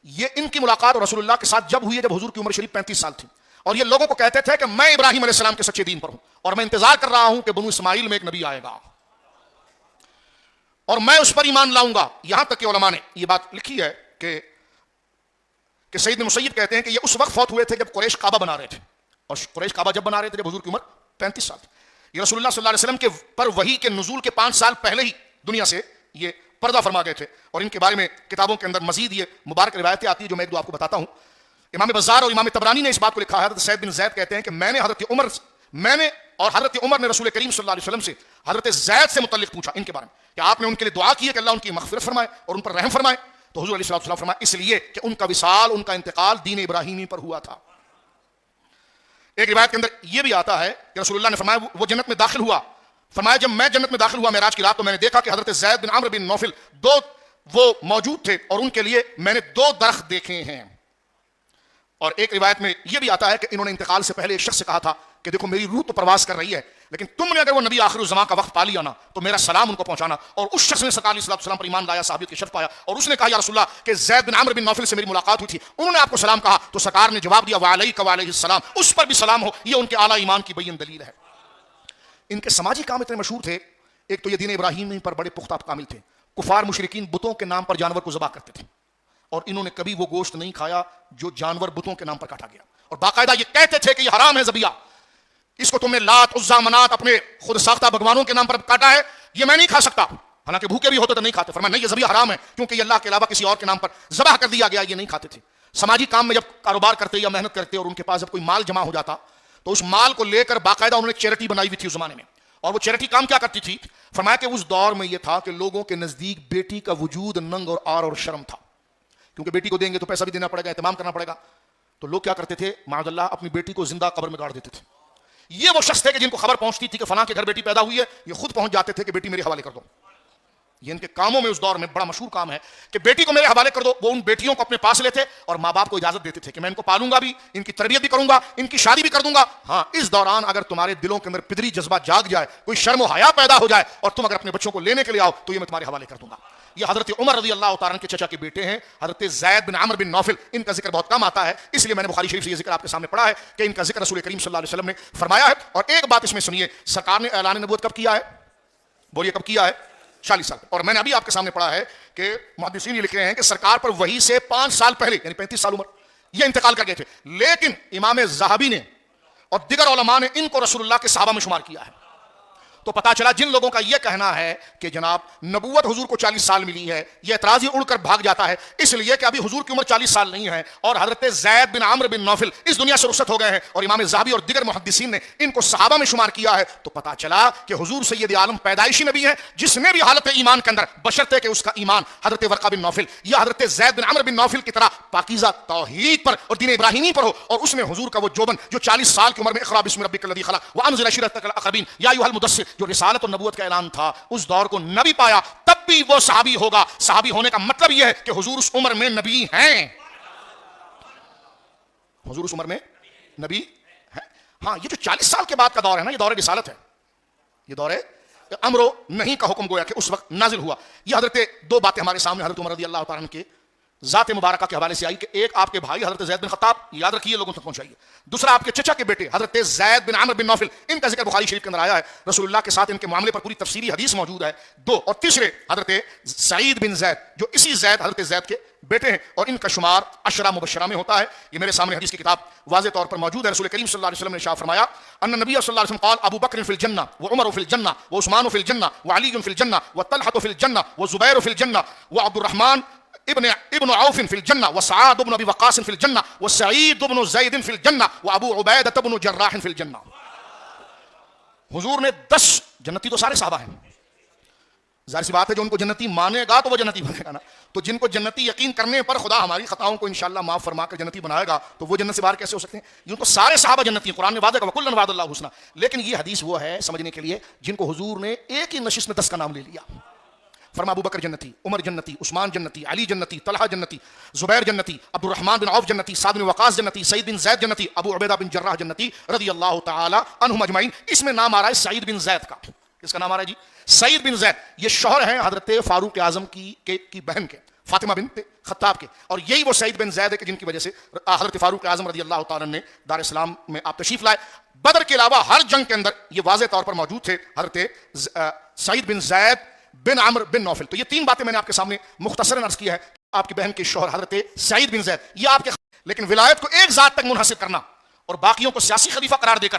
یہ ان کی ملاقات رسول اللہ کے ساتھ جب ہوئی ہے جب حضور کی عمر شریف 35 سال تھی. اور یہ لوگوں کو کہتے تھے کہ میں ابراہیم علیہ السلام کے سچے دین پر ہوں اور میں انتظار کر رہا ہوں کہ بنو اسماعیل میں ایک نبی آئے گا اور میں اس پر ایمان لاؤں گا. یہاں تک کہ علماء نے یہ بات لکھی ہے کہ سعید بن مسیب کہتے ہیں کہ یہ اس وقت فوت ہوئے تھے جب قریش کعبہ بنا رہے تھے، اور قریش کعبہ جب بنا رہے تھے جب حضور کی عمر 35 سال تھی. یہ رسول اللہ صلی اللہ علیہ وسلم کے پر وحی کے نزول کے 5 سال پہلے ہی دنیا سے یہ پردہ فرما گئے تھے، اور ان کے بارے میں کتابوں کے اندر مزید یہ مبارک روایتیں آتی ہیں جو میں ایک دو آپ کو بتاتا ہوں۔ امام بزار اور امام طبرانی نے اس بات کو لکھا ہے، حضرت سعید بن زید کہتے ہیں کہ میں نے حضرت عمر نے رسول کریم صلی اللہ علیہ وسلم سے حضرت زید سے متعلق پوچھا ان کے بارے میں کہ آپ نے ان کے لیے دعا کی ہے کہ اللہ ان کی مغفرت فرمائے اور ان پر رحم فرمائے، تو حضور علیہ السلام فرمایا اس لیے کہ ان کا وصال، ان کا انتقال دین ابراہیمی پر ہوا تھا۔ ایک روایت کے اندر یہ بھی آتا ہے کہ رسول اللہ نے فرمایا وہ جنت میں داخل ہوا، فرمایا جب میں جنت میں داخل ہوا معراج کی رات تو میں نے دیکھا کہ حضرت زید بن عمرو بن نوفل وہ موجود تھے اور ان کے لیے میں نے 2 درخت دیکھے ہیں۔ اور ایک روایت میں یہ بھی آتا ہے کہ انہوں نے انتقال سے پہلے ایک شخص سے کہا تھا کہ دیکھو میری روح تو پرواز کر رہی ہے، لیکن تم نے اگر وہ نبی آخر الزمان کا وقت پا لیا نا تو میرا سلام ان کو پہنچانا۔ اور اس شخص نے سرکار علیہ السلام پر ایمان لایا، صحابیت کی شرف پایا، اور اس نے کہا یا رسول اللہ کہ زید بن عمرو بن نوفل سے میری ملاقات ہوئی تھی، انہوں نے آپ کو سلام کہا، تو سرکار نے جواب دیا وعلیک وعلیہ السلام، اس پر بھی سلام ہو، یہ ان کے اعلیٰ ایمان کی بین دلیل ہے۔ ان کے سماجی کام اتنے مشہور تھے، ایک تو یہ دین ابراہیمی پر بڑے پختہ کامل تھے، کفار مشرکین بتوں کے نام پر جانور کو ذبح کرتے تھے، اور انہوں نے کبھی وہ گوشت نہیں کھایا جو جانور بتوں کے نام پر کاٹا گیا، اور باقاعدہ یہ کہتے تھے کہ یہ حرام ہے ذبیحہ، اس کو تم نے لات عزا منات اپنے خود ساختہ بھگوانوں کے نام پر کاٹا ہے، یہ میں نہیں کھا سکتا، حالانکہ بھوکے بھی ہوتے تو نہیں کھاتے، فرمایا نہیں یہ ذبیحہ حرام ہے کیونکہ یہ اللہ کے علاوہ کسی اور کے نام پر ذبح کر دیا گیا، یہ نہیں کھاتے تھے۔ سماجی کام میں جب کاروبار کرتے یا محنت کرتے اور ان کے پاس جب کوئی مال جمع ہو جاتا تو اس مال کو لے کر باقاعدہ انہوں نے چیریٹی بنائی ہوئی تھی اس زمانے میں، اور وہ چیریٹی کام کیا کرتی تھی؟ فرمایا کہ اس دور میں یہ تھا کہ لوگوں کے نزدیک بیٹی کا وجود ننگ اور آر اور شرم تھا، کیونکہ بیٹی کو دیں گے تو پیسہ بھی دینا پڑے گا، اہتمام کرنا پڑے گا، تو لوگ کیا کرتے تھے معاذ اللہ اپنی بیٹی کو زندہ قبر میں گاڑ دیتے تھے۔ یہ وہ شخص تھے کہ جن کو خبر پہنچتی تھی کہ فلاں کے گھر بیٹی پیدا ہوئی ہے، یہ خود پہنچ جاتے تھے کہ بیٹی میرے حوالے کر دو۔ یہ ان کے کاموں میں اس دور میں بڑا مشہور کام ہے کہ بیٹی کو میرے حوالے کر دو۔ وہ ان بیٹیوں کو اپنے پاس لیتے اور ماں باپ کو اجازت دیتے تھے کہ میں ان کو پالوں گا بھی، ان کی تربیت بھی کروں گا، ان کی شادی بھی کر دوں گا، ہاں اس دوران اگر تمہارے دلوں کے اندر پدری جذبہ جاگ جائے، کوئی شرم و حیا پیدا ہو جائے اور تم اگر اپنے بچوں کو لینے کے لیے آؤ تو یہ میں تمہارے حوالے کر دوں گا۔ یہ حضرت عمر رضی اللہ تعالیٰ کے چچا کے بیٹے ہیں، حضرت زید بن عمرو بن نوفل، ان کا ذکر بہت کم آتا ہے، اس لیے میں نے بخاری شریف سے یہ ذکر آپ کے سامنے پڑھا ہے کہ ان کا ذکر رسول کریم صلی اللہ علیہ وسلم نے فرمایا ہے۔ اور ایک بات اس میں سنیے، سرکار نے اعلان نبوت کب کیا ہے؟ بولیے کب کیا ہے؟ 40 سال۔ اور میں نے ابھی آپ کے سامنے پڑھا ہے کہ محدثین یہ لکھ رہے ہیں کہ سرکار پر وحی سے 5 سال پہلے یعنی 35 سال عمر یہ انتقال کر گئے تھے، لیکن امام ذہبی نے اور دیگر علماء نے ان کو رسول اللہ کے صحابہ میں شمار کیا ہے۔ تو پتا چلا جن لوگوں کا یہ کہنا ہے کہ جناب نبوت حضور کو 40 سال ملی ہے، یہ اعتراض ہی اڑ کر بھاگ جاتا ہے، اس لیے کہ ابھی حضور کی عمر 40 سال نہیں ہے اور حضرت زید بن عمرو بن نوفل اس دنیا سے رخصت ہو گئے ہیں، اور امام ذہبی اور دیگر محدثین نے ان کو صحابہ میں شمار کیا ہے، تو پتا چلا کہ حضور سید عالم پیدائشی نبی ہیں جس نے بھی حالت ایمان کے اندر بشرطے کہ اس کا ایمان حضرت ورقہ بن نوفل یا حضرت زید بن عمرو بن نوفل کی طرح پاکیزہ توحید پر اور دین ابراہیمی پر ہو، اور اس میں حضور کا وہ جوبن جو 40 سال کی عمر میں اقرا بسم ربک الذی خلق وانذر عشیرتک الاقربین یا ایھا المدثر جو رسالت اور نبوت کا اعلان تھا اس دور کو نبی پایا، تب بھی وہ صحابی ہوگا۔ صحابی ہونے کا مطلب یہ ہے کہ حضور اس عمر میں نبی ہیں، حضور اس عمر میں نبی ہیں۔ ہاں یہ جو 40 سال کے بعد کا دور ہے نا، یہ دور رسالت ہے، یہ دور امر و نہیں کا حکم گویا کہ اس وقت نازل ہوا۔ یہ حضرت 2 باتیں ہمارے سامنے حضرت عمر رضی اللہ تعالیٰ عنہ کے ذات مبارکہ کے حوالے سے آئی کہ ایک آپ کے بھائی حضرت زید بن خطاب، یاد رکھیے لوگوں تک پہنچائیے، دوسرا آپ کے چچا کے بیٹے حضرت زید بن عمرو بن نوفل، ان کا ذکر بخاری شریف کے اندر آیا ہے، رسول اللہ کے ساتھ ان کے معاملے پر پوری تفصیلی حدیث موجود ہے۔ 2 اور تیسرے حضرت سعید بن زید جو اسی زید حضرت زید کے بیٹے ہیں، اور ان کا شمار عشرہ مبشرہ میں ہوتا ہے۔ یہ میرے سامنے حدیث کی کتاب واضح طور پر موجود ہے۔ رسول کریم صلی اللہ علیہ وسلم نے ارشاد فرمایا ان نبی صلی اللہ علیہ وسلم قال ابو بکر فی الجنہ وعمر فی الجنہ وعثمان فی الجنہ وعلی فی الجنہ وطلحہ فی الجنہ وزبیر فی الجنہ وعبد الرحمن ابن عوف فی الجنہ وسعاد بن ابی وقاص فی الجنہ وسعید بن زید فی الجنہ وابو عبیدہ بن جراح فی الجنہ۔ حضور نے 10 جنتی تو سارے صحابہ ہیں، ظاہر سی بات ہے جو ان کو جنتی مانے گا تو وہ جنتی بنے گا نا، تو جن کو جنتی یقین کرنے پر خدا ہماری خطاؤں کو انشاءاللہ معاف فرما کر جنتی بنائے گا تو وہ جنت سے باہر کیسے ہو سکتے ہیں؟ ان کو سارے صحابہ جنتی ہیں، قرآن نے وعدہ کہا وَكُلًّا وَعَدَ اللَّهُ الْحُسْنَىٰ، لیکن یہ حدیث وہ ہے سمجھنے کے لیے جن کو حضور نے ایک ہی نشست میں 10 کا نام لے لیا۔ فرما ابو بکر جنتی، عمر جنتی، عثمان جنتی، علی جنتی، طلحہ جنتی، زبیر جنتی، عبد الرحمن بن عوف جنتی، سعد بن وقاص جنتی، سعید بن زید جنتی، ابو عبیدہ بن جراح جنتی رضی اللہ تعالی عنہم اجمعین۔ اس میں نام آ رہا ہے سعید بن زید کا، کس کا نام آ رہا ہے جی؟ سعید بن زید، یہ شوہر ہیں حضرت فاروق اعظم کی بہن کے، فاطمہ بنت خطاب کے، اور یہی وہ سعید بن زید ہے کہ جن کی وجہ سے حضرت فاروق اعظم رضی اللہ تعالیٰ نے دار اسلام میں آپ تشریف لائے۔ بدر کے علاوہ ہر جنگ کے اندر یہ واضح طور پر موجود تھے حضرت سعید بن زید بن عمرو بن نوفل۔ تو یہ 3 باتیں میں نے آپ کے سامنے مختصراً عرض کی ہے۔ آپ کی بہن کے شوہر حضرت سعید بن زید، یہ آپ کے، لیکن ولایت کو ایک ذات تک منحصر کرنا اور باقیوں کو سیاسی خلیفہ قرار دے کر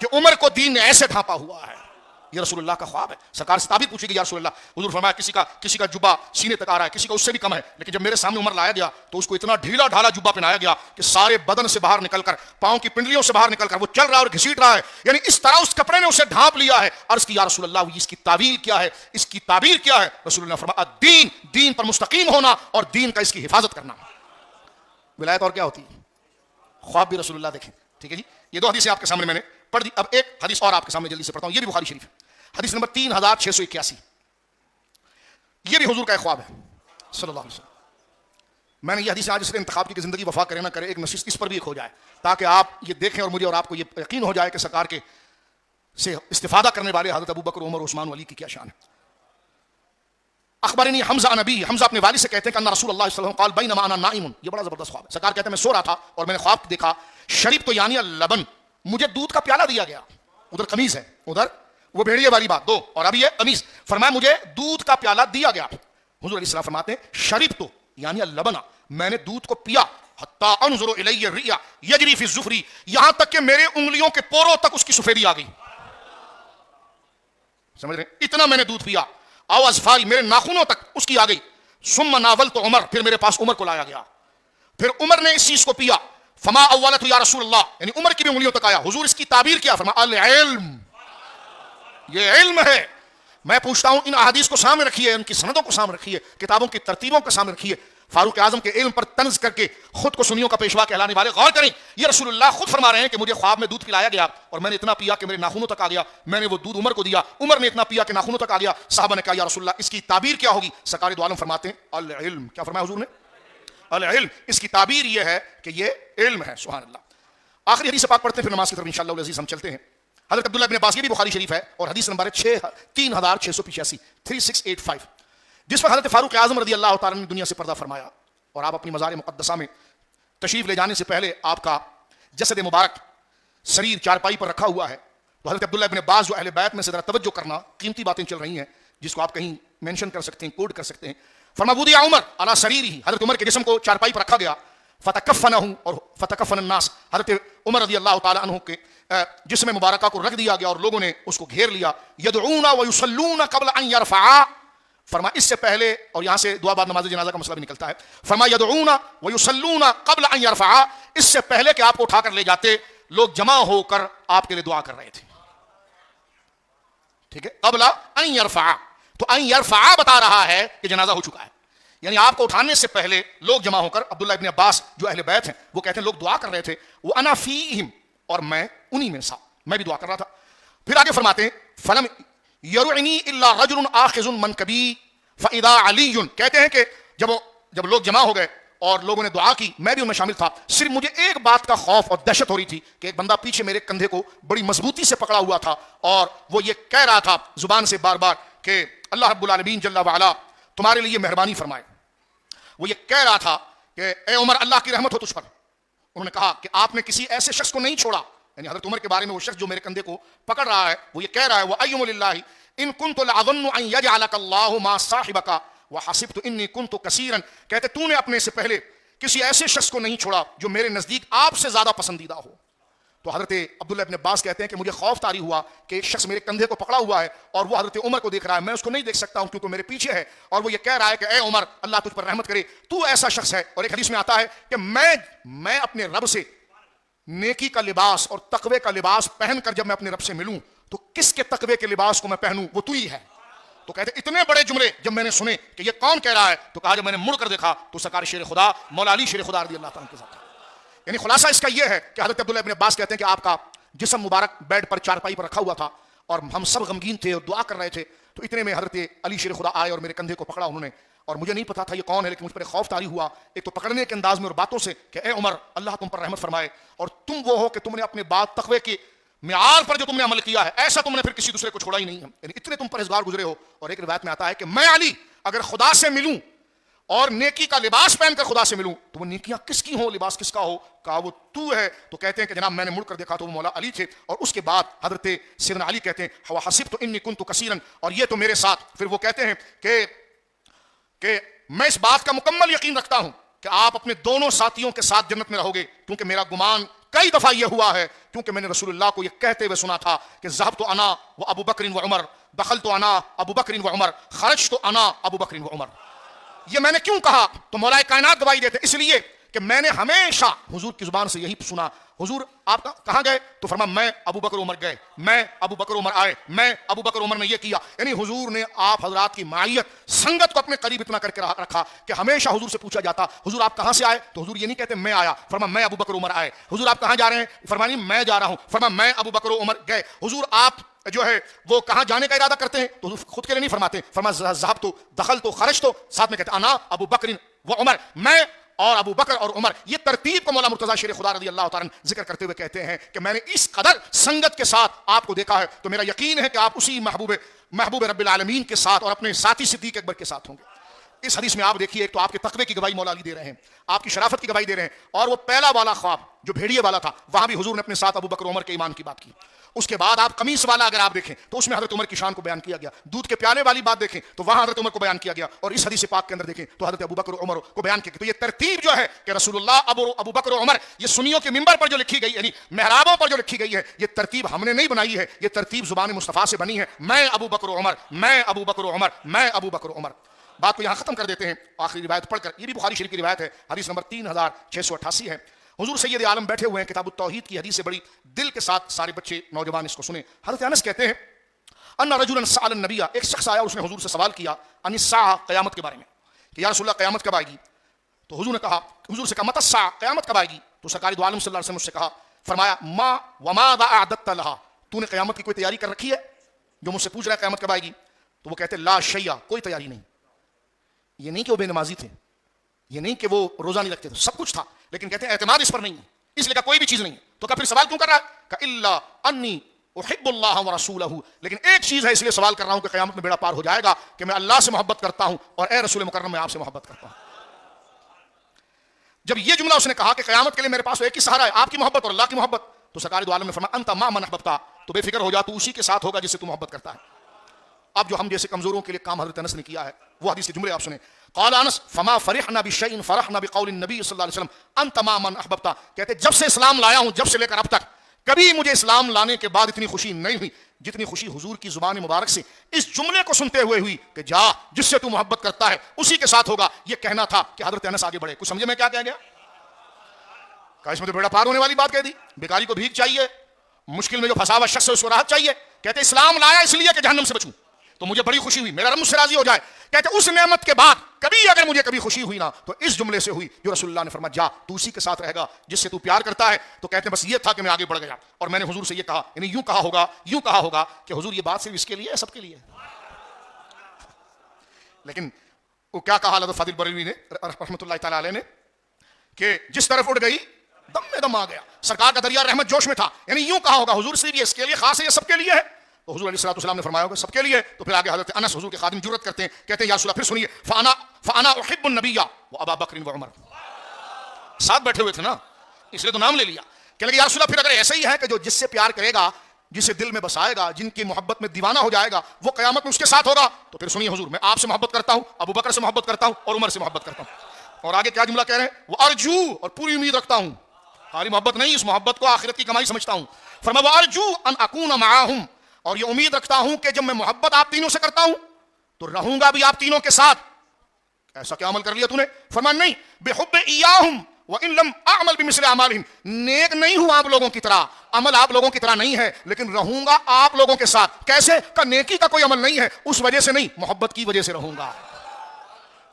کہ عمر کو دین نے ایسے ڈھانپا ہوا ہے. یہ رسول اللہ کا خواب ہے. سرکار سے تعبیر پوچھی گئی یا رسول اللہ. حضور فرمایا کسی کا جبہ سینے تک آ رہا ہے, کسی کا اس سے بھی کم ہے, لیکن جب میرے سامنے عمر لایا گیا تو اس کو اتنا ڈھیلا ڈھالا جبہ پہنایا گیا کہ سارے بدن سے باہر نکل کر, پاؤں کی پنڈلیوں سے باہر نکل کر وہ چل رہا ہے اور گھسیٹ رہا ہے. یعنی اس طرح اس کپڑے نے اسے ڈھانپ لیا ہے. عرض کی یا رسول اللہ اس کی تعبیر کیا ہے, اس کی تعبیر کیا ہے؟ رسول اللہ فرمایا دین پر مستقیم ہونا اور دین کا اس کی حفاظت کرنا. ولایت اور کیا ہوتی ہے؟ خواب بھی رسول اللہ دیکھیں. ٹھیک ہے جی, یہ دو حدیثیں آپ کے سامنے میں نے پڑھ دی. اب ایک حدیث اور آپ کے سامنے جلدی سے پڑھتا ہوں, یہ بھی بخاری شریف ہے, حدیث نمبر 3681. یہ بھی حضور کا ایک خواب ہے صلی اللہ علیہ وسلم. میں نے یہ حدیث آج اس لیے انتخاب کی کہ زندگی وفا کرے نہ کرے ایک نشست اس پر بھی ایک ہو جائے, تاکہ آپ یہ دیکھیں اور مجھے اور آپ کو یہ یقین ہو جائے کہ سرکار کے سے استفادہ کرنے والے حضرت ابو بکر, عمر, عثمان, علی کی کیا شان ہے. اخبرنی حمزہ نبی, حمزہ اپنے والد سے کہتے ہیں کہ ان رسول اللہ صلی اللہ علیہ وسلم قال بینما انا نائم. یہ بڑا زبردست خواب ہے. سرکار کہتے ہیں میں سو رہا تھا اور میں نے خواب دیکھا شریب تو یعنی اللبن, مجھے دودھ کا پیالہ دیا گیا. ادھر قمیض ہے, ادھر وہ بھیڑیے والی بات دو, اور ابھی یہ قمیض. فرمایا مجھے دودھ کا پیالہ دیا گیا. حضور علیہ السلام فرماتے ہیں شریب تو یعنی اللبن, میں نے دودھ کو پیا. حتی انظر الی الریا یجری فی الظفری, یہاں تک کہ میرے انگلیوں کے پوروں تک اس کی سفیدی آ گئی. سمجھ رہے ہیں, اتنا میں نے دودھ پیا. او اظفاری, میرے ناخنوں تک اس کی آ گئی. ثم ناولت عمر, پھر میرے پاس عمر کو لایا گیا. پھر عمر نے اس چیز کو پیا. فما اولت یا رسول اللہ, یعنی عمر کی بھی انگلیوں تک آیا. حضور اس کی تعبیر کیا فرمایا العلم, یہ علم ہے. میں پوچھتا ہوں ان احادیث کو سامنے رکھیے, ان کی سندوں کو سامنے رکھیے, کتابوں کی ترتیبوں کو سامنے رکھیے. فاروق اعظم کے علم پر طنز کر کے خود کو سنیوں کا پیشوا کہلانے والے غور کریں. یہ رسول اللہ خود فرما رہے ہیں کہ مجھے خواب میں دودھ پلایا گیا اور میں نے اتنا پیا کہ میرے ناخنوں تک آ گیا. میں نے وہ دودھ عمر کو دیا, عمر نے اتنا پیا کہ ناخنوں تک آ گیا. صحابہ نے کہا یا رسول اللہ اس کی تعبیر کیا ہوگی؟ سرکار دو عالم فرماتے ہیں العلم. کیا فرمایا حضور نے؟ العلم. اس کی تعبیر یہ ہے کہ یہ علم ہے. سبحان اللہ. آخری حدیث پاک پڑھتے ہیں پھر نماز کی طرف انشاءاللہ العزیز ہم چلتے ہیں. حضرت عبداللہ ابن عباس, یہ بھی بخاری شریف ہے اور حدیث نمبر 3685 جس پر حضرت فاروق اعظم رضی اللہ تعالیٰ نے دنیا سے پردہ فرمایا اور آپ اپنی مزار مقدسہ میں تشریف لے جانے سے پہلے آپ کا جسد مبارک سریر چارپائی پر رکھا ہوا ہے. تو حضرت عبداللہ ابن عباس جو اہل بیت میں سے ذرا توجہ کرنا, قیمتی باتیں چل رہی ہیں جس کو آپ کہیں مینشن کر سکتے ہیں, کوڈ کر سکتے ہیں. فرمایا وضع عمر علی سریرہ, حضرت عمر کے جسم کو چارپائی پر رکھا گیا. فتکفنہ, اور فتکفن الناس, حضرت عمر رضی اللہ تعالی عنہ کے جسم مبارکہ کو رکھ دیا گیا اور لوگوں نے اس کو گھیر لیا. یدعون ویصلون قبل ان یرفعا, فرمایا اس سے پہلے, اور یہاں سے دعا بعد نماز جنازہ کا مسئلہ بھی نکلتا ہے. فرمایا یدعون ویصلون قبل ان یرفعا, اس سے پہلے کہ آپ کو اٹھا کر لے جاتے لوگ جمع ہو کر آپ کے لیے دعا کر رہے تھے. ٹھیک ہے, قبل ان یرفعا, تو ان یرفعا بتا رہا ہے کہ جنازہ ہو چکا ہے. یعنی آپ کو اٹھانے سے پہلے لوگ جمع ہو کر, عبداللہ ابن عباس جو اہل بیت ہیں وہ کہتے ہیں لوگ دعا کر رہے تھے. وہ انا فیہم, اور میں انہی میں تھا, میں بھی دعا کر رہا تھا. پھر آگے فرماتے ہیں فلم یرعنی الا رجل آخذ منکبی فاذا علی, کہتے ہیں کہ جب لوگ جمع ہو گئے اور لوگوں نے دعا کی, میں بھی ان میں شامل تھا. صرف مجھے ایک بات کا خوف اور دہشت ہو رہی تھی کہ ایک بندہ پیچھے میرے کندھے کو بڑی مضبوطی سے پکڑا ہوا تھا اور وہ یہ کہہ رہا تھا زبان سے بار بار کہ اللہ رب العالمین جل وعلا تمہارے لیے مہربانی فرمائے. وہ یہ کہہ رہا تھا کہ اے عمر اللہ کی رحمت ہو تجھ پر. انہوں نے کہا کہ آپ نے کسی ایسے شخص کو نہیں چھوڑا, یعنی حضرت عمر کے بارے میں وہ شخص جو میرے کندھے کو پکڑ رہا ہے وہ یہ کہہ رہا ہے وَأَيُّمُ لِلَّهِ إِن كُنْتُ لَأَظُنُّ أَن يَجْعَلَكَ اللَّهُ مَا صَاحِبَكَ وَحَسِبْتُ إِنِّي كُنْتُ كَثِيرًا, کہتے تو نے اپنے سے پہلے کسی ایسے شخص کو نہیں چھوڑا جو میرے نزدیک آپ سے زیادہ پسندیدہ ہو. تو حضرت عبداللہ ابن عباس کہتے ہیں کہ مجھے خوف طاری ہوا کہ ایک شخص میرے کندھے کو پکڑا ہوا ہے اور وہ حضرت عمر کو دیکھ رہا ہے, میں اس کو نہیں دیکھ سکتا ہوں کیونکہ میرے پیچھے ہے, اور وہ یہ کہہ رہا ہے کہ اے عمر اللہ تجھ پر رحمت کرے, تو ایسا شخص ہے. اور ایک حدیث میں آتا ہے کہ میں اپنے رب سے نیکی کا لباس اور تقوی کا لباس پہن کر جب میں اپنے رب سے ملوں تو کس کے تقوی کے لباس کو میں پہنوں, وہ تو ہی ہے. تو کہتے اتنے بڑے جملے جب میں نے سنے کہ یہ کون کہہ رہا ہے, تو کہا جب میں نے مڑ کر دیکھا تو سرکار شیر خدا مولا علی شیر خدا رضی اللہ تعالیٰ کے ساتھ. یعنی خلاصہ اس کا یہ ہے کہ حضرت عبداللہ ابن عباس کہتے ہیں کہ آپ کا جسم مبارک بیڈ پر چارپائی پر رکھا ہوا تھا اور ہم سب غمگین تھے اور دعا کر رہے تھے. تو اتنے میں حضرت علی شیر خدا آئے اور میرے کندھے کو پکڑا انہوں نے, اور مجھے نہیں پتا تھا یہ کون ہے, لیکن مجھ پر خوف طاری ہوا, ایک تو پکڑنے کے انداز میں اور باتوں سے کہ اے عمر اللہ تم پر رحمت فرمائے, اور تم وہ ہو کہ تم نے اپنے بات تقوی کے معیار پر جو تم نے عمل کیا ہے ایسا تم نے پھر کسی دوسرے کو چھوڑا ہی نہیں ہے, یعنی اتنے تم پرہیزگار گزرے ہو. اور ایک روایت میں آتا ہے کہ میں علی اگر خدا سے ملوں اور نیکی کا لباس پہن کر خدا سے ملوں تو وہ نیکیاں کس کی ہوں, لباس کس کا ہو, کہا وہ تو ہے. تو کہتے ہیں کہ جناب میں نے مڑ کر دیکھا تو وہ مولا علی تھے, اور اس کے بعد حضرت سیدنا علی کہتے ہیں وَحَسِبْتُ إِنِّي كُنْتُ كَثِيرًا, اور یہ تو میرے ساتھ. پھر وہ کہتے ہیں کہ میں اس بات کا مکمل یقین رکھتا ہوں کہ آپ اپنے دونوں ساتھیوں کے ساتھ جنت میں رہو گے, کیونکہ میرا گمان کئی دفعہ یہ ہوا ہے کیونکہ میں نے رسول اللہ کو یہ کہتے ہوئے سنا تھا کہ ذهبت انا وابو بکر وعمر، دخلت انا ابو بکر وعمر، خرجت انا ابو بکر وعمر۔ یہ میں نے کیوں کہا؟ تو مولا کائنات گواہی دیتے اس لیے کہ میں نے ہمیشہ حضور کی زبان سے یہی سنا، حضور آپ کہاں گئے؟ تو فرمایا میں ابو بکر عمر گئے، میں ابو بکر عمر آئے، میں ابو بکر عمر نے یہ کیا۔ یعنی حضور نے آپ حضرات کی معیت سنگت کو اپنے قریب اتنا کر کے رکھا کہ ہمیشہ حضور سے پوچھا جاتا حضور آپ کہاں سے آئے؟ تو حضور یہ نہیں کہتے میں آیا، فرمایا میں ابو بکر عمر آئے۔ حضور آپ کہاں جا رہے ہیں؟ فرمایا میں جا رہا ہوں، فرمایا میں ابو بکر عمر گئے۔ حضور آپ جو ہے وہ کہاں جانے کا ارادہ کرتے ہیں تو خود کے لیے نہیں فرماتے، فرمایا ذهبت دخلت خرجت، ساتھ میں کہتے انا ابو بکر و عمر، میں اور ابو بکر اور عمر۔ یہ ترتیب کو مولا مرتضیٰ شیر خدا رضی اللہ تعالیٰ ذکر کرتے ہوئے کہتے ہیں کہ میں نے اس قدر سنگت کے ساتھ آپ کو دیکھا ہے تو میرا یقین ہے کہ آپ اسی محبوب رب العالمین کے ساتھ اور اپنے ساتھی صدیق اکبر کے ساتھ ہوں گے۔ اس حدیث میں آپ دیکھیے ایک تو آپ کے تقوی کی گواہی مولا علی دے رہے ہیں، آپ کی شرافت کی گواہی دے رہے ہیں، اور وہ پہلا والا خواب جو بھیڑیے والا تھا وہاں بھی حضور نے اپنے ساتھ ابو بکر عمر کے ایمان کی بات کی۔ اس کے بعد آپ قمیص والا اگر آپ دیکھیں تو اس میں حضرت عمر کی شان کو بیان کیا گیا، دودھ کے پیالے والی بات دیکھیں تو وہاں حضرت عمر کو بیان کیا گیا، اور اس حدیث پاک کے اندر دیکھیں تو حضرت ابو بکر عمر کو بیان کیا گیا۔ تو یہ ترتیب جو ہے کہ رسول اللہ ابو بکر عمر، یہ سنیوں کے منبر پر جو لکھی گئی یعنی محرابوں پر جو لکھی گئی ہے، یہ ترتیب ہم نے نہیں بنائی ہے، یہ ترتیب زبان مصطفیٰ سے بنی ہے، میں ابو بکر عمر، میں ابو بکر عمر، میں ابو بکر عمر۔ بات کو یہاں ختم کر دیتے ہیں آخری روایت پڑھ کر، یہ بھی بخاری شریف کی روایت ہے، حدیث نمبر 3688 ہے۔ حضور سید عالم بیٹھے ہوئے ہیں، کتاب التوحید کی حدیث سے بڑی دل کے ساتھ سارے بچے نوجوان اس کو سنیں۔ حضرت انس کہتے ہیں ان رجلا سأل النبی، ایک شخص آیا اس نے حضور سے سوال کیا ان الساعہ، قیامت کے بارے میں کہ یا رسول اللہ قیامت کب آئے گی؟ تو حضور سے کہا متی الساعہ، قیامت کب آئے گی؟ تو سرکار دو عالم صلی اللہ علیہ وسلم اس سے کہا، فرمایا ما وماذا اعددت لها، تو نے قیامت کی کوئی تیاری کر رکھی ہے؟ جو مجھ سے پوچھ رہا ہے قیامت کب آئے گی، تو وہ کہتے لا شیء، کوئی تیاری نہیں۔ یہ نہیں کہ وہ بے نمازی تھے، یہ نہیں کہ وہ روزہ نہیں رکھتے تھے، سب کچھ تھا، لیکن کہتے ہیں اعتماد اس پر نہیں ہے، اس لیے کہ کوئی بھی چیز نہیں ہے۔ تو کہا پھر سوال کیوں کر رہا ہے؟ کہ الا انی احب اللہ ورسولہ، لیکن ایک چیز ہے اس لیے سوال کر رہا ہوں کہ قیامت میں بیڑا پار ہو جائے گا کہ میں اللہ سے محبت کرتا ہوں اور اے رسول مکرم میں آپ سے محبت کرتا ہوں۔ جب یہ جملہ اس نے کہا کہ قیامت کے لیے میرے پاس ایک ہی سہارا ہے، آپ کی محبت اور اللہ کی محبت، تو سرکار دو عالم نے فرمایا انت ما من احببت، تو بے فکر ہو جا، تو اسی کے ساتھ ہوگا جس سے تو محبت کرتا ہے۔ اب جو ہم جیسے کمزوروں کے لیے کام حضرت انس نے کیا ہے وہ حدیث کے جملے آپ سنیں۔ قال انس فما فرحنا بشيء فرحنا بقول النبي صلی اللہ علیہ وسلم انت ما من احببت، کہتے جب سے اسلام لایا ہوں، جب سے لے کر اب تک کبھی مجھے اسلام لانے کے بعد اتنی خوشی نہیں ہوئی جتنی خوشی حضور کی زبان مبارک سے اس جملے کو سنتے ہوئے ہوئی کہ جا جس سے تو محبت کرتا ہے اسی کے ساتھ ہوگا۔ یہ کہنا تھا کہ حضرت انس آگے بڑھے۔ کچھ سمجھے میں کیا کہہ گیا؟ کہ اس میں تو بیڑا پار ہونے والی بات کہہ دی، بیکاری کو بھیک چاہیے، مشکل میں جو پھنسا ہوا شخص ہے اس کو راحت چاہیے۔ کہتے اسلام لایا اس لیے کہ جہنم سے بچوں، تو مجھے بڑی خوشی ہوئی، میرا رب مجھ سے راضی ہو جائے۔ کہتے اس نعمت کے بعد کبھی اگر مجھے کبھی خوشی ہوئی نا تو اس جملے سے ہوئی جو رسول اللہ نے فرمایا جا تو اسی کے ساتھ رہے گا جس سے تو پیار کرتا ہے۔ تو کہتے ہیں بس یہ تھا کہ میں آگے بڑھ گیا اور میں نے حضور سے یہ کہا، یعنی یوں کہا ہوگا کہ حضور یہ بات صرف اس کے لیے ہے، سب کے لیے ہے۔ لیکن وہ کیا کہا حضرت فاضل بریلوی نے رحمۃ اللہ تعالی علیہ نے کہ جس طرف اٹھ گئی دم میں دم آ گیا، سرکار کا دریا رحمت جوش میں تھا، یعنی یوں کہا ہوگا حضور صرف یہ اس کے لیے خاص ہے، یہ سب کے لیے ہے۔ تو حضور علیہ الصلوۃ والسلام نے فرمایا ہوگا سب کے لیے۔ تو پھر آگے حضرت انس حضور کے خادم جرأت کرتے ہیں، کہتے ہیں یا رسول اللہ پھر سنیے فانا احب النبی وابا بکر وعمر، ساتھ بیٹھے ہوئے تھے نا اس لیے تو نام لے لیا۔ کہنے لگے یا رسول اللہ پھر اگر ایسا ہی ہے کہ جو جس سے پیار کرے گا، جسے دل میں بسائے گا، جن کی محبت میں دیوانہ ہو جائے گا، وہ قیامت میں اس کے ساتھ ہوگا، تو پھر سنیے حضور میں آپ سے محبت کرتا ہوں، ابو بکر سے محبت کرتا ہوں اور عمر سے محبت کرتا ہوں۔ اور آگے کیا جملہ کہہ رہے ہیں؟ وہ ارجو، اور پوری امید رکھتا ہوں، خالی محبت نہیں، اس محبت کو آخرت کی کمائی سمجھتا ہوں۔ فرمایا وارجو ان اکون معاہم، اور یہ امید رکھتا ہوں کہ جب میں محبت آپ تینوں سے کرتا ہوں تو رہوں گا بھی آپ تینوں کے ساتھ۔ ایسا کیا عمل کر لیا تو نے؟ فرمایا نہیں، بحب ایاہم وان لم اعمل بمثل اعمالہم، نیک نہیں ہوں آپ لوگوں کی طرح، عمل آپ لوگوں کی طرح نہیں ہے، لیکن رہوں گا آپ لوگوں کے ساتھ۔ کیسے؟ کہ نیکی کا کوئی عمل نہیں ہے، اس وجہ سے نہیں، محبت کی وجہ سے رہوں گا۔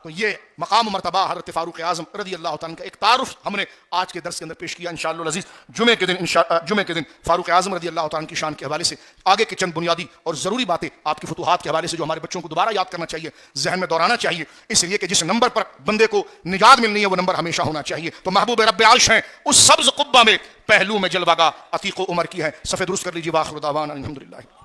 تو یہ مقام و مرتبہ حضرت فاروق اعظم رضی اللہ تعالیٰ کا ایک تعارف ہم نے آج کے درس کے اندر پیش کیا۔ انشاءاللہ العزیز جمعے کے دن فاروق اعظم رضی اللہ تعالیٰ کی شان کے حوالے سے آگے کے چند بنیادی اور ضروری باتیں آپ کی فتوحات کے حوالے سے جو ہمارے بچوں کو دوبارہ یاد کرنا چاہیے، ذہن میں دہرانا چاہیے، اس لیے کہ جس نمبر پر بندے کو نجات ملنی ہے وہ نمبر ہمیشہ ہونا چاہیے۔ تو محبوب رب عرش ہیں، اس سبز قبہ میں پہلو میں جلوہ گاہ عتیق و عمر کی ہے۔ صفحہ درست کر لیجیے۔ واخر دعوانا الحمدللہ۔